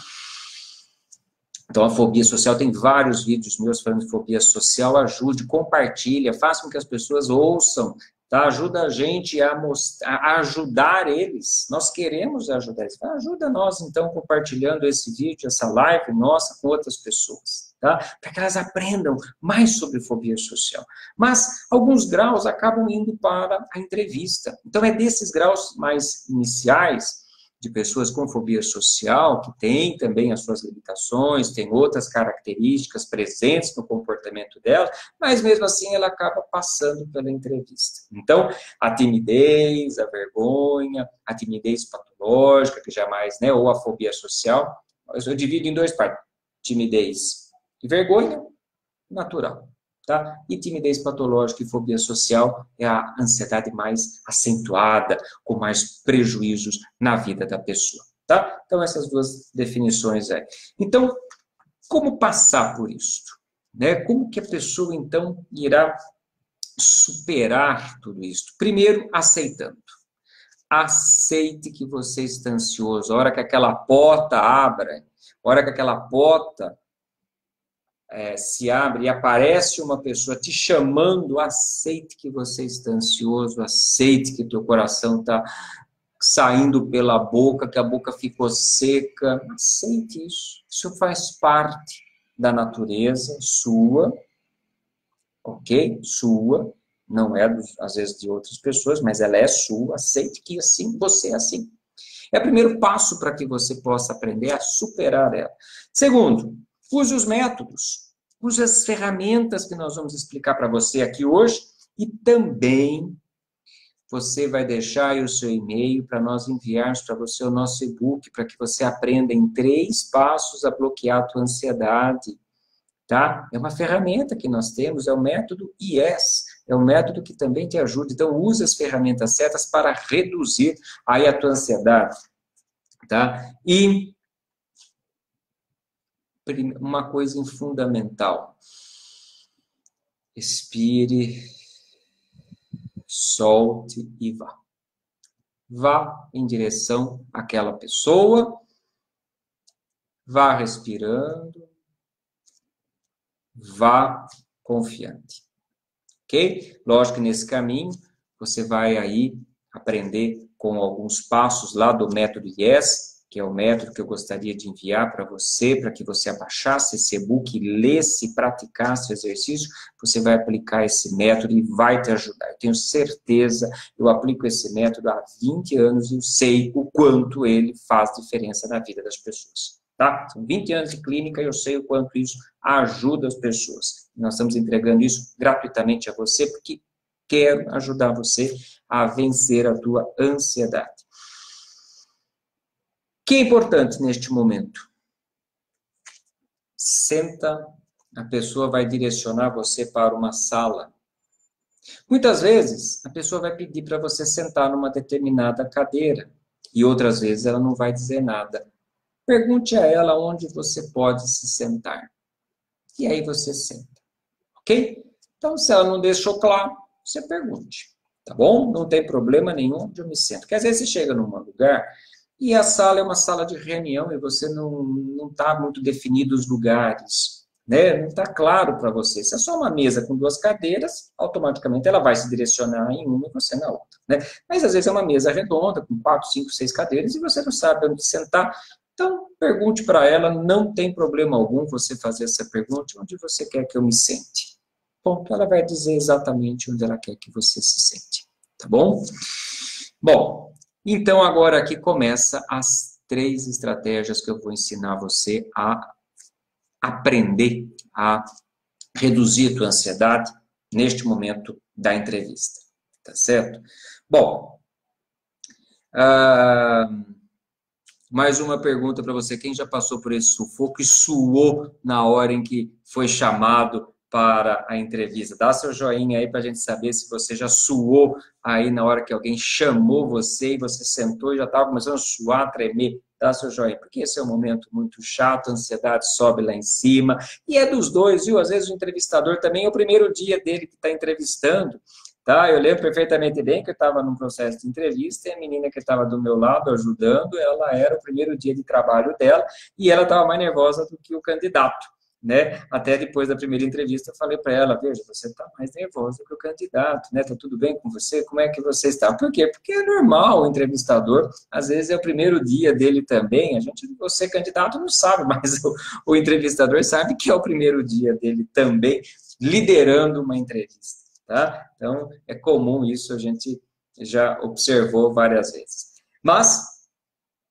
Speaker 1: Então, a fobia social, tem vários vídeos meus falando de fobia social. Ajude, compartilha, faça com que as pessoas ouçam, tá? Ajuda a gente a ajudar eles. Nós queremos ajudar eles. Ajuda nós, então, compartilhando esse vídeo, essa live nossa com outras pessoas, tá? Para que elas aprendam mais sobre fobia social. Mas alguns graus acabam indo para a entrevista. Então, é desses graus mais iniciais de pessoas com fobia social, que tem também as suas limitações, tem outras características presentes no comportamento dela, mas mesmo assim ela acaba passando pela entrevista. Então, a timidez, a vergonha, a timidez patológica, que jamais, né, ou a fobia social, eu divido em duas partes: timidez e vergonha natural. Tá? E timidez patológica e fobia social é a ansiedade mais acentuada, com mais prejuízos na vida da pessoa. Tá? Então, essas duas definições aí. Então, como passar por isso? Né? Como que a pessoa, então, irá superar tudo isso? Primeiro, aceitando. Aceite que você está ansioso. A hora que aquela porta abra, a hora que aquela porta se abre e aparece uma pessoa te chamando, aceite que você está ansioso, aceite que teu coração está saindo pela boca, que a boca ficou seca, aceite isso. Isso faz parte da natureza sua, ok? Sua, não é, às vezes, de outras pessoas, mas ela é sua, aceite que assim, você é assim. É o primeiro passo para que você possa aprender a superar ela. Segundo, use os métodos, use as ferramentas que nós vamos explicar para você aqui hoje e também você vai deixar aí o seu e-mail para nós enviarmos para você o nosso e-book para que você aprenda em 3 passos a bloquear a tua ansiedade, tá? É uma ferramenta que nós temos, é o método IES, é um método que também te ajuda. Então, use as ferramentas certas para reduzir aí a tua ansiedade, tá? E uma coisa fundamental, respire, solte e vá. Vá em direção àquela pessoa, vá respirando, vá confiante, ok? Lógico que nesse caminho você vai aí aprender com alguns passos lá do método IES, que é o método que eu gostaria de enviar para que você abaixasse esse e-book, lesse, praticasse o exercício, você vai aplicar esse método e vai te ajudar. Eu tenho certeza, eu aplico esse método há 20 anos e eu sei o quanto ele faz diferença na vida das pessoas. Tá? São 20 anos de clínica e eu sei o quanto isso ajuda as pessoas. Nós estamos entregando isso gratuitamente a você, porque quero ajudar você a vencer a tua ansiedade. O que é importante neste momento? Senta, a pessoa vai direcionar você para uma sala. Muitas vezes, a pessoa vai pedir para você sentar numa determinada cadeira, e outras vezes ela não vai dizer nada. Pergunte a ela onde você pode se sentar. E aí você senta, ok? Então, se ela não deixou claro, você pergunte, tá bom? Não tem problema nenhum onde eu me sento. Porque às vezes você chega num lugar e a sala é uma sala de reunião e você não está muito definido os lugares, né? Não está claro para você. Se é só uma mesa com 2 cadeiras, automaticamente ela vai se direcionar em uma e você na outra, né? Mas às vezes é uma mesa redonda com 4, 5, 6 cadeiras e você não sabe onde sentar. Então, pergunte para ela, não tem problema algum você fazer essa pergunta, onde você quer que eu me sente. Ponto, ela vai dizer exatamente onde ela quer que você se sente, tá bom? Bom, então agora aqui começa as 3 estratégias que eu vou ensinar você a aprender a reduzir a tua ansiedade neste momento da entrevista, tá certo? Bom, mais uma pergunta para você. Quem já passou por esse sufoco e suou na hora em que foi chamado para a entrevista? Dá seu joinha aí para a gente saber se você já suou aí na hora que alguém chamou você e você sentou e já estava começando a suar, a tremer. Dá seu joinha, porque esse é um momento muito chato, a ansiedade sobe lá em cima. E é dos dois, viu? Às vezes o entrevistador também é o primeiro dia dele que está entrevistando. Tá, eu lembro perfeitamente bem que eu estava num processo de entrevista e a menina que estava do meu lado ajudando, ela era o primeiro dia de trabalho dela e ela estava mais nervosa do que o candidato, né? Até depois da primeira entrevista eu falei para ela, veja, você está mais nervosa que o candidato, né? Tá tudo bem com você? Como é que você está? Por quê? Porque é normal o entrevistador, às vezes é o primeiro dia dele também, você candidato não sabe, mas o entrevistador sabe que é o primeiro dia dele também, liderando uma entrevista. Tá? Então, é comum isso, a gente já observou várias vezes. Mas,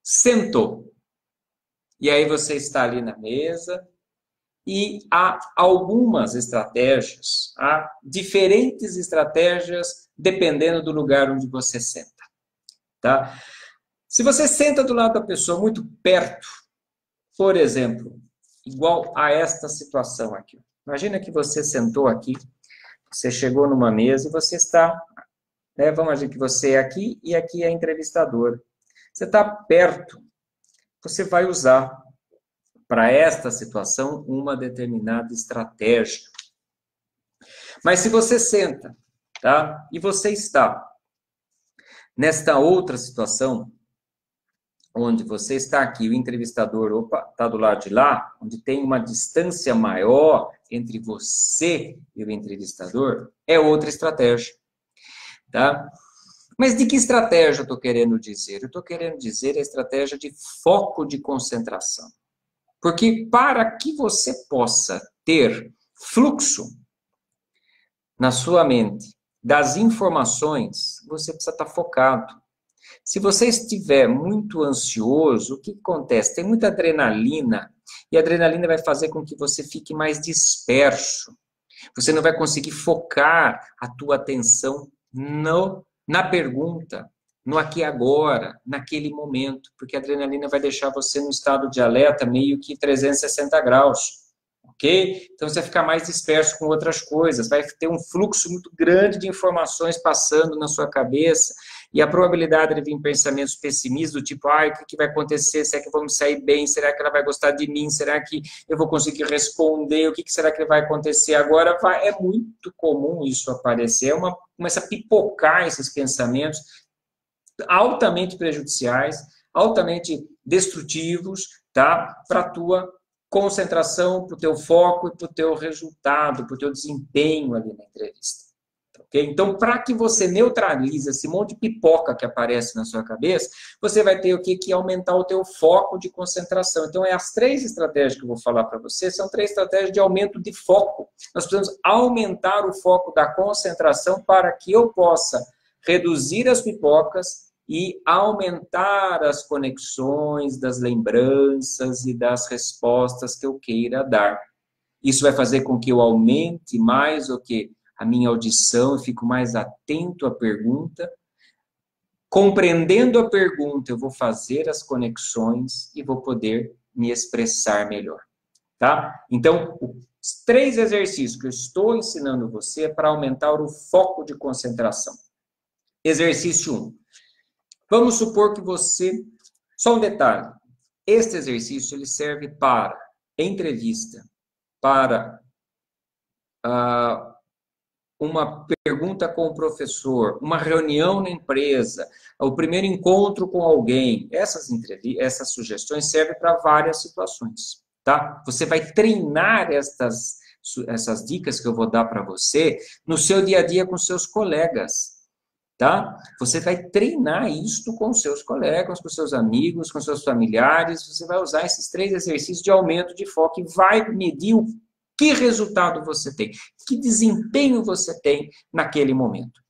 Speaker 1: sentou. E aí você está ali na mesa e há algumas estratégias, há diferentes estratégias dependendo do lugar onde você senta. Tá? Se você senta do lado da pessoa muito perto, por exemplo, igual a esta situação aqui. Imagina que você sentou aqui, você chegou numa mesa e você está, né, vamos dizer que você é aqui e aqui é a entrevistadora. Você está perto, você vai usar para esta situação uma determinada estratégia. Mas se você senta, tá? E você está nesta outra situação, onde você está aqui, o entrevistador, está do lado de lá, onde tem uma distância maior entre você e o entrevistador, é outra estratégia, tá? Mas de que estratégia eu estou querendo dizer? Eu estou querendo dizer a estratégia de foco de concentração. Porque para que você possa ter fluxo na sua mente, das informações, você precisa estar focado. Se você estiver muito ansioso, o que acontece? Tem muita adrenalina, e a adrenalina vai fazer com que você fique mais disperso. Você não vai conseguir focar a tua atenção na pergunta, no aqui e agora, naquele momento, porque a adrenalina vai deixar você no estado de alerta meio que 360 graus. Ok? Então você vai ficar mais disperso com outras coisas, vai ter um fluxo muito grande de informações passando na sua cabeça, e a probabilidade de vir pensamentos pessimistas, do tipo, o que vai acontecer? Será que eu vou me sair bem? Será que ela vai gostar de mim? Será que eu vou conseguir responder? O que será que vai acontecer agora? É muito comum isso aparecer, começa a pipocar esses pensamentos altamente prejudiciais, altamente destrutivos, tá? Para a tua concentração, para o teu foco e para o teu resultado, para o teu desempenho ali na entrevista. Okay? Então, para que você neutralize esse monte de pipoca que aparece na sua cabeça, você vai ter o que? Que aumentar o teu foco de concentração. Então, as 3 estratégias que eu vou falar para você são 3 estratégias de aumento de foco. Nós precisamos aumentar o foco da concentração para que eu possa reduzir as pipocas e aumentar as conexões das lembranças e das respostas que eu queira dar. Isso vai fazer com que eu aumente mais o que? A minha audição, eu fico mais atento à pergunta. Compreendendo a pergunta, eu vou fazer as conexões e vou poder me expressar melhor. Tá? Então, os 3 exercícios que eu estou ensinando você é para aumentar o foco de concentração. Exercício 1. Vamos supor que você... Só um detalhe. Este exercício ele serve para entrevista, para uma pergunta com o professor, uma reunião na empresa, o primeiro encontro com alguém. Essas sugestões servem para várias situações, tá? Você vai treinar essas dicas que eu vou dar para você no seu dia a dia com seus colegas, tá? Você vai treinar isto com seus colegas, com seus amigos, com seus familiares. Você vai usar esses 3 exercícios de aumento de foco e vai medir que resultado você tem, que desempenho você tem naquele momento,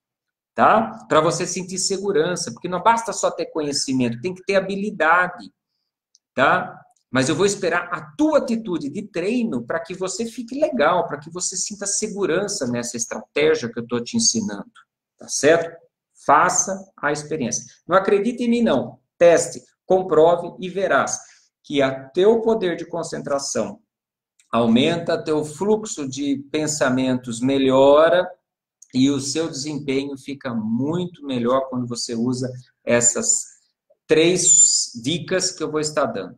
Speaker 1: tá? Para você sentir segurança, porque não basta só ter conhecimento, tem que ter habilidade, tá? Mas eu vou esperar a tua atitude de treino para que você fique legal, para que você sinta segurança nessa estratégia que eu estou te ensinando, tá certo? Faça a experiência. Não acredite em mim, não. Teste, comprove e verás que a teu poder de concentração aumenta, teu fluxo de pensamentos melhora e o seu desempenho fica muito melhor quando você usa essas 3 dicas que eu vou estar dando.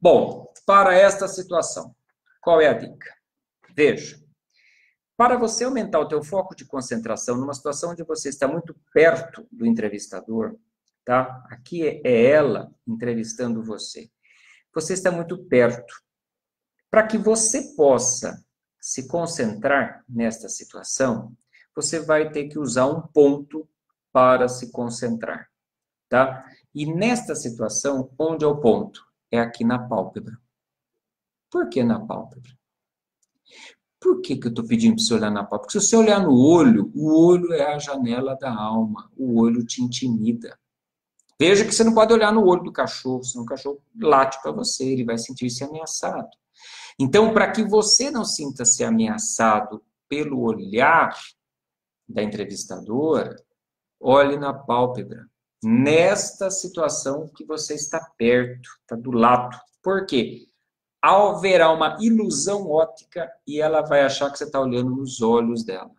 Speaker 1: Bom, para esta situação, qual é a dica? Veja, para você aumentar o teu foco de concentração numa situação onde você está muito perto do entrevistador, tá? Aqui é ela entrevistando você. Você está muito perto. Para que você possa se concentrar nesta situação, você vai ter que usar um ponto para se concentrar, tá? E nesta situação, onde é o ponto? É aqui na pálpebra. Por que na pálpebra? Por que eu estou pedindo para você olhar na pálpebra? Porque se você olhar no olho, o olho é a janela da alma. O olho te intimida. Veja que você não pode olhar no olho do cachorro, senão o cachorro late para você, ele vai sentir-se ameaçado. Então, para que você não sinta-se ameaçado pelo olhar da entrevistadora, olhe na pálpebra. Nesta situação que você está perto, está do lado. Por quê? Haverá uma ilusão óptica e ela vai achar que você está olhando nos olhos dela.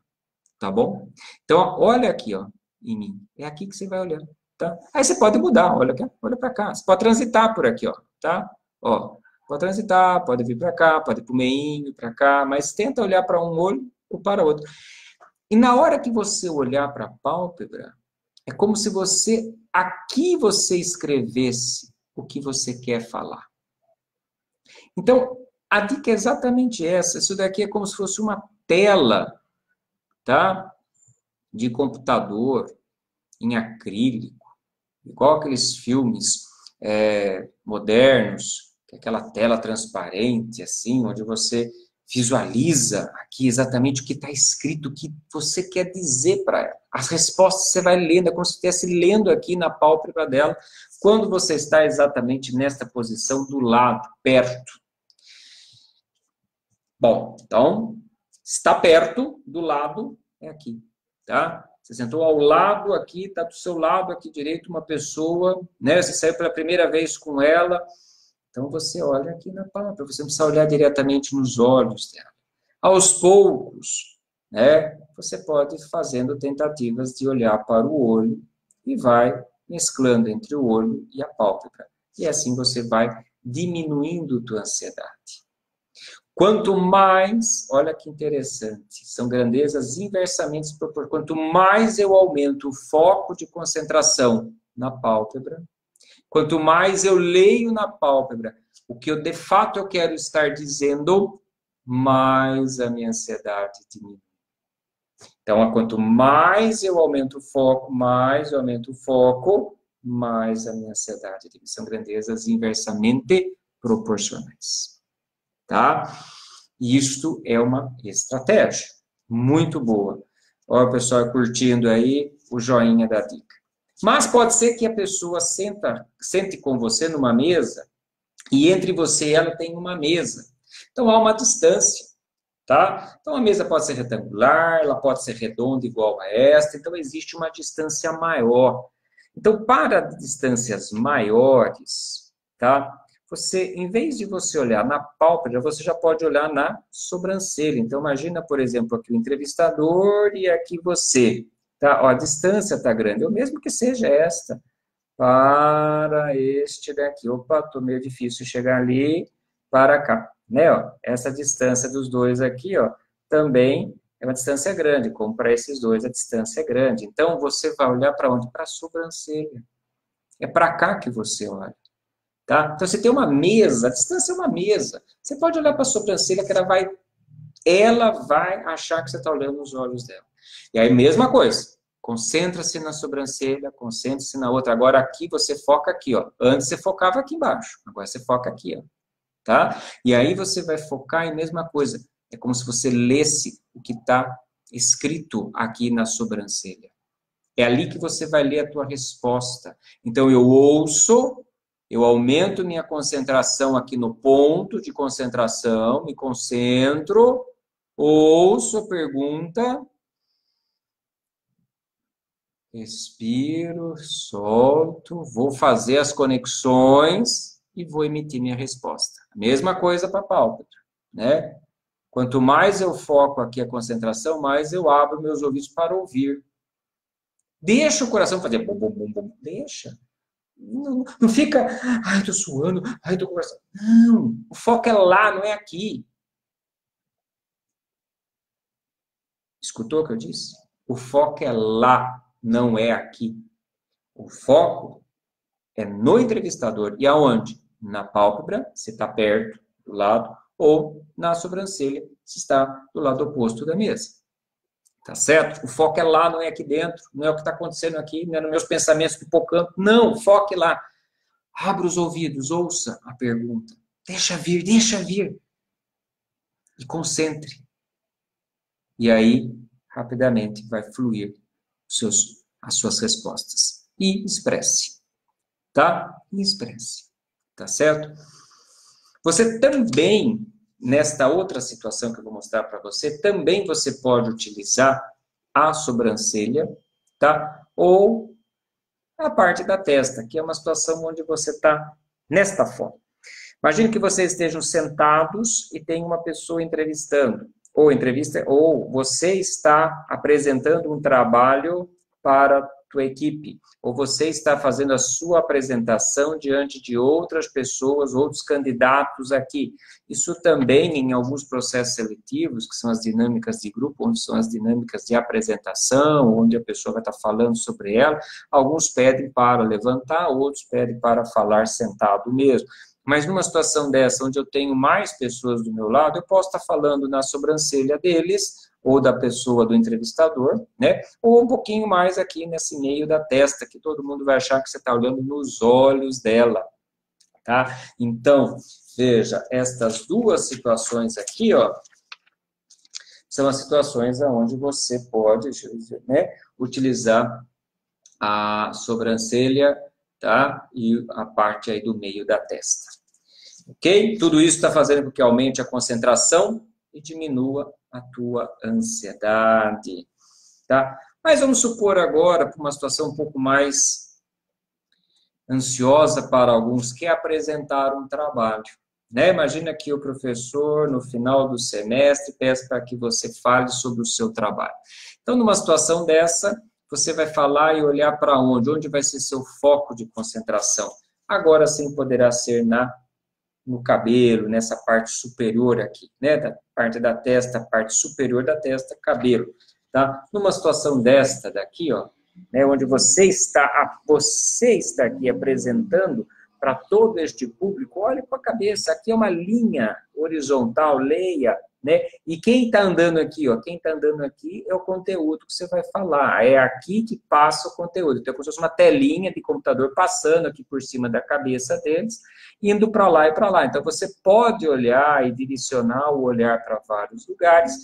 Speaker 1: Tá bom? Então, olha aqui, ó, em mim. É aqui que você vai olhar, tá? Aí você pode mudar, olha aqui, olha para cá. Você pode transitar por aqui, ó, tá? Ó, pode transitar, pode vir para cá, pode ir para o meinho, para cá, mas tenta olhar para um olho ou para outro. E na hora que você olhar para a pálpebra, é como se aqui você escrevesse o que você quer falar. Então, a dica é exatamente essa. Isso daqui é como se fosse uma tela, tá? De computador, em acrílico, igual aqueles filmes modernos, que é aquela tela transparente, assim, onde você Visualiza aqui exatamente o que está escrito, o que você quer dizer para ela. As respostas você vai lendo, é como se estivesse lendo aqui na pálpebra dela, quando você está exatamente nesta posição do lado, perto. Bom, então, está perto, do lado, é aqui, tá? Você sentou ao lado aqui, está do seu lado aqui direito uma pessoa, né? Você saiu pela primeira vez com ela, então você olha aqui na pálpebra, você não precisa olhar diretamente nos olhos dela. Aos poucos, né? Você pode ir fazendo tentativas de olhar para o olho e vai mesclando entre o olho e a pálpebra. E assim você vai diminuindo tua ansiedade. Quanto mais, olha que interessante, são grandezas inversamente proporcionais. Quanto mais eu aumento o foco de concentração na pálpebra, quanto mais eu leio na pálpebra o que eu de fato eu quero estar dizendo, mais a minha ansiedade diminui. Então, quanto mais eu aumento o foco, mais a minha ansiedade diminui. São grandezas inversamente proporcionais. Tá? Isto é uma estratégia muito boa. Olha o pessoal curtindo aí o joinha da dica. Mas pode ser que a pessoa sente com você numa mesa e entre você e ela tem uma mesa. Então há uma distância, tá? Então a mesa pode ser retangular, ela pode ser redonda igual a esta, então existe uma distância maior. Então para distâncias maiores, tá? Você, em vez de você olhar na pálpebra, você já pode olhar na sobrancelha. Então, imagina, por exemplo, aqui o entrevistador e aqui você. Tá? Ó, a distância está grande, ou mesmo que seja esta, para este daqui. Opa, estou meio difícil chegar ali, para cá. Né? Ó, essa distância dos dois aqui, ó, também é uma distância grande, como para esses dois a distância é grande. Então, você vai olhar para onde? Para a sobrancelha. É para cá que você olha. Tá? Então, você tem uma mesa, a distância é uma mesa. Você pode olhar para a sobrancelha que ela vai achar que você está olhando nos olhos dela. E aí, mesma coisa. Concentra-se na sobrancelha, concentre-se na outra. Agora, aqui, você foca aqui, ó. Antes você focava aqui embaixo. Agora você foca aqui, ó. Tá? E aí você vai focar em mesma coisa. É como se você lesse o que está escrito aqui na sobrancelha. É ali que você vai ler a tua resposta. Então, eu ouço... Eu aumento minha concentração aqui no ponto de concentração, me concentro, ouço a pergunta, respiro, solto, vou fazer as conexões e vou emitir minha resposta. A mesma coisa para a pálpebra, né? Quanto mais eu foco aqui a concentração, mais eu abro meus ouvidos para ouvir. Deixa o coração fazer bum, bum, bum, bum. Deixa. Não fica, ai, tô suando, ai, tô conversando. Não, o foco é lá, não é aqui. Escutou o que eu disse? O foco é lá, não é aqui. O foco é no entrevistador. E aonde? Na pálpebra, se está perto, do lado, ou na sobrancelha, se está do lado oposto da mesa. Tá certo? O foco é lá, não é aqui dentro, não é o que está acontecendo aqui, não é nos meus pensamentos pipocando. Não, o foco é lá. Abra os ouvidos, ouça a pergunta. Deixa vir, deixa vir. E concentre. E aí, rapidamente, vai fluir as suas respostas. E expresse. Tá? E expresse. Tá certo? Você também, nesta outra situação que eu vou mostrar para você, também você pode utilizar a sobrancelha, tá? Ou a parte da testa, que é uma situação onde você está nesta forma. Imagine que vocês estejam sentados e tem uma pessoa entrevistando, ou você está apresentando um trabalho para a tua equipe, ou você está fazendo a sua apresentação diante de outras pessoas, outros candidatos aqui. Isso também em alguns processos seletivos, que são as dinâmicas de grupo, onde são as dinâmicas de apresentação, onde a pessoa vai estar falando sobre ela, alguns pedem para levantar, outros pedem para falar sentado mesmo. Mas numa situação dessa, onde eu tenho mais pessoas do meu lado, eu posso estar falando na sobrancelha deles, ou da pessoa do entrevistador, né? Ou um pouquinho mais aqui nesse meio da testa, que todo mundo vai achar que você está olhando nos olhos dela, tá? Então, veja, estas duas situações aqui, ó, são as situações onde você pode, né, utilizar a sobrancelha, tá? E a parte aí do meio da testa. Ok? Tudo isso está fazendo com que aumente a concentração e diminua a tua ansiedade, tá? Mas vamos supor agora, para uma situação um pouco mais ansiosa para alguns, que é apresentar um trabalho, né? Imagina que o professor, no final do semestre, peça para que você fale sobre o seu trabalho. Então, numa situação dessa, você vai falar e olhar para onde? Onde vai ser seu foco de concentração? Agora sim poderá ser no cabelo, nessa parte superior aqui, né? Da parte da testa, parte superior da testa, cabelo, tá? Numa situação desta daqui, ó, né, onde você está aqui apresentando para todo este público, olhe para a cabeça, aqui é uma linha horizontal, leia, né? E quem está andando aqui, ó, quem está andando aqui é o conteúdo que você vai falar, é aqui que passa o conteúdo. Então, é como se fosse uma telinha de computador passando aqui por cima da cabeça deles, indo para lá e para lá. Então, você pode olhar e direcionar o olhar para vários lugares,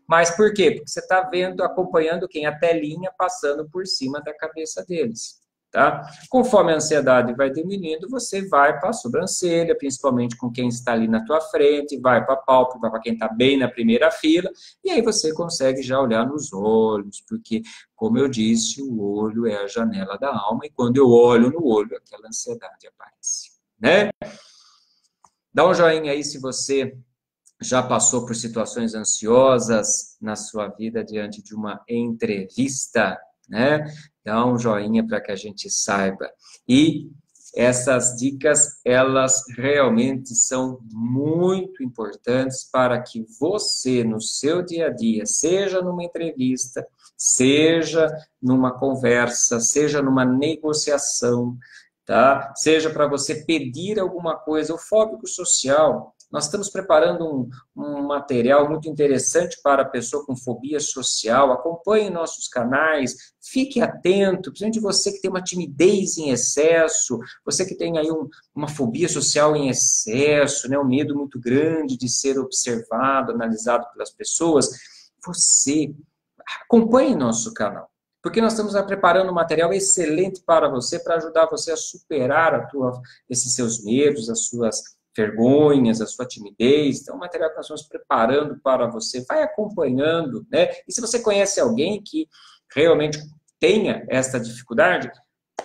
Speaker 1: mas por quê? Porque você está vendo, acompanhando quem? A telinha passando por cima da cabeça deles. Tá? Conforme a ansiedade vai diminuindo, você vai para a sobrancelha, principalmente com quem está ali na tua frente, vai para a pálpebra, vai para quem está bem na primeira fila, e aí você consegue já olhar nos olhos, porque, como eu disse, o olho é a janela da alma, e quando eu olho no olho, aquela ansiedade aparece, né? Dá um joinha aí se você já passou por situações ansiosas na sua vida diante de uma entrevista, né? Dá um joinha para que a gente saiba. E essas dicas, elas realmente são muito importantes para que você, no seu dia a dia, seja numa entrevista, seja numa conversa, seja numa negociação, tá? Seja para você pedir alguma coisa, o fóbico social. Nós estamos preparando um material muito interessante para a pessoa com fobia social. Acompanhe nossos canais, fique atento, principalmente você que tem uma timidez em excesso, você que tem aí uma fobia social em excesso, né, um medo muito grande de ser observado, analisado pelas pessoas. Você acompanhe nosso canal, porque nós estamos preparando um material excelente para você, para ajudar você a superar esses seus medos, as suas vergonhas, a sua timidez. Então, o material que nós estamos preparando para você, vai acompanhando, né? E se você conhece alguém que realmente tenha essa dificuldade,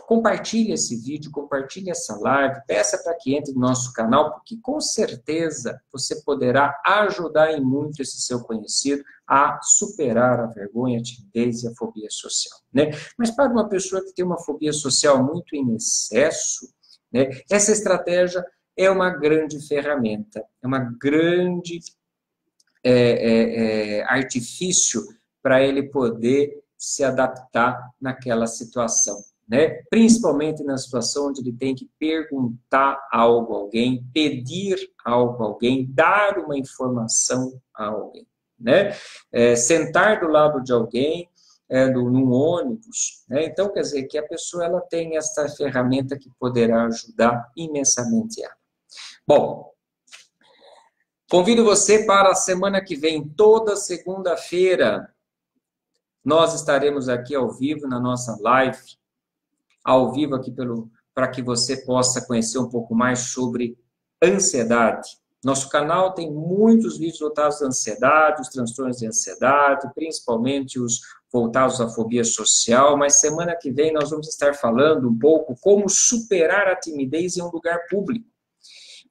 Speaker 1: compartilhe esse vídeo, compartilhe essa live, peça para que entre no nosso canal, porque com certeza você poderá ajudar em muito esse seu conhecido a superar a vergonha, a timidez e a fobia social, né? Mas para uma pessoa que tem uma fobia social muito em excesso, né, essa estratégia é uma grande ferramenta, é uma grande artifício para ele poder se adaptar naquela situação, né? Principalmente na situação onde ele tem que perguntar algo a alguém, pedir algo a alguém, dar uma informação a alguém, né? Sentar do lado de alguém, num ônibus, né? Então, quer dizer, que a pessoa ela tem essa ferramenta que poderá ajudar imensamente ela. Bom, convido você para a semana que vem, toda segunda-feira, nós estaremos aqui ao vivo na nossa live, ao vivo aqui para que você possa conhecer um pouco mais sobre ansiedade. Nosso canal tem muitos vídeos voltados à ansiedade, os transtornos de ansiedade, principalmente os voltados à fobia social, mas semana que vem nós vamos estar falando um pouco como superar a timidez em um lugar público.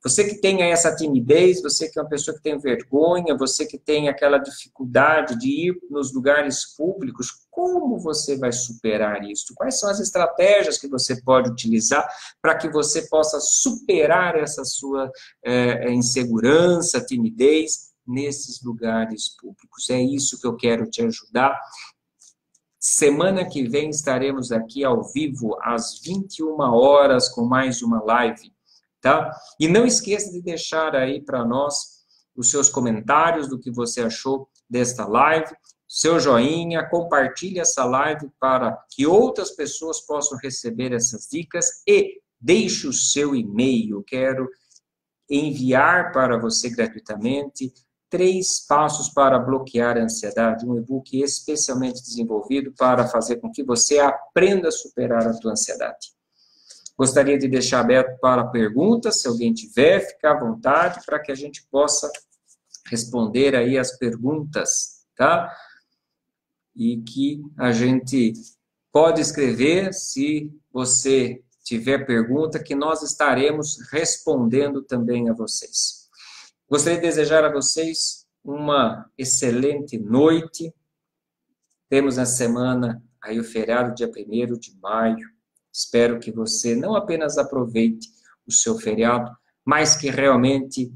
Speaker 1: Você que tem essa timidez, você que é uma pessoa que tem vergonha, você que tem aquela dificuldade de ir nos lugares públicos, como você vai superar isso? Quais são as estratégias que você pode utilizar para que você possa superar essa sua insegurança, timidez nesses lugares públicos? É isso que eu quero te ajudar. Semana que vem estaremos aqui ao vivo às 21 horas com mais uma live. Tá? E não esqueça de deixar aí para nós os seus comentários do que você achou desta live, seu joinha, compartilhe essa live para que outras pessoas possam receber essas dicas e deixe o seu e-mail. Quero enviar para você gratuitamente 3 passos para bloquear a ansiedade, um e-book especialmente desenvolvido para fazer com que você aprenda a superar a tua ansiedade. Gostaria de deixar aberto para perguntas, se alguém tiver, fica à vontade para que a gente possa responder aí as perguntas, tá? E que a gente pode escrever, se você tiver pergunta, que nós estaremos respondendo também a vocês. Gostaria de desejar a vocês uma excelente noite. Temos na semana aí o feriado, dia 1º de maio. Espero que você não apenas aproveite o seu feriado, mas que realmente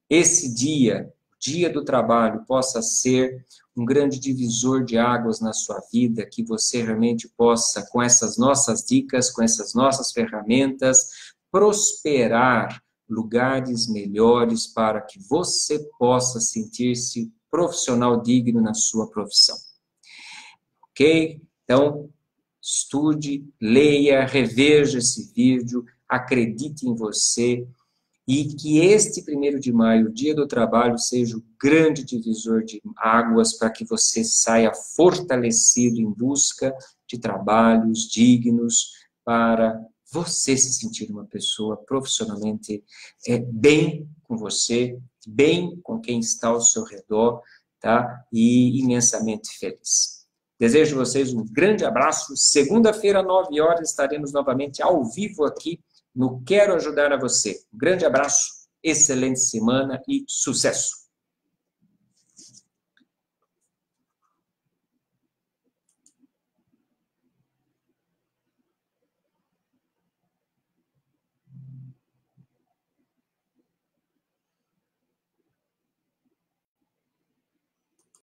Speaker 1: esse dia, o dia do trabalho, possa ser um grande divisor de águas na sua vida, que você realmente possa, com essas nossas dicas, com essas nossas ferramentas, prosperar lugares melhores para que você possa sentir-se profissional digno na sua profissão. Ok? Então, estude, leia, reveja esse vídeo, acredite em você e que este 1º de maio, o dia do trabalho, seja o grande divisor de águas para que você saia fortalecido em busca de trabalhos dignos para você se sentir uma pessoa profissionalmente bem com você, bem com quem está ao seu redor, tá? E imensamente feliz. Desejo a vocês um grande abraço. Segunda-feira, 9 horas, estaremos novamente ao vivo aqui no Quero Ajudar a Você. Um grande abraço, excelente semana e sucesso!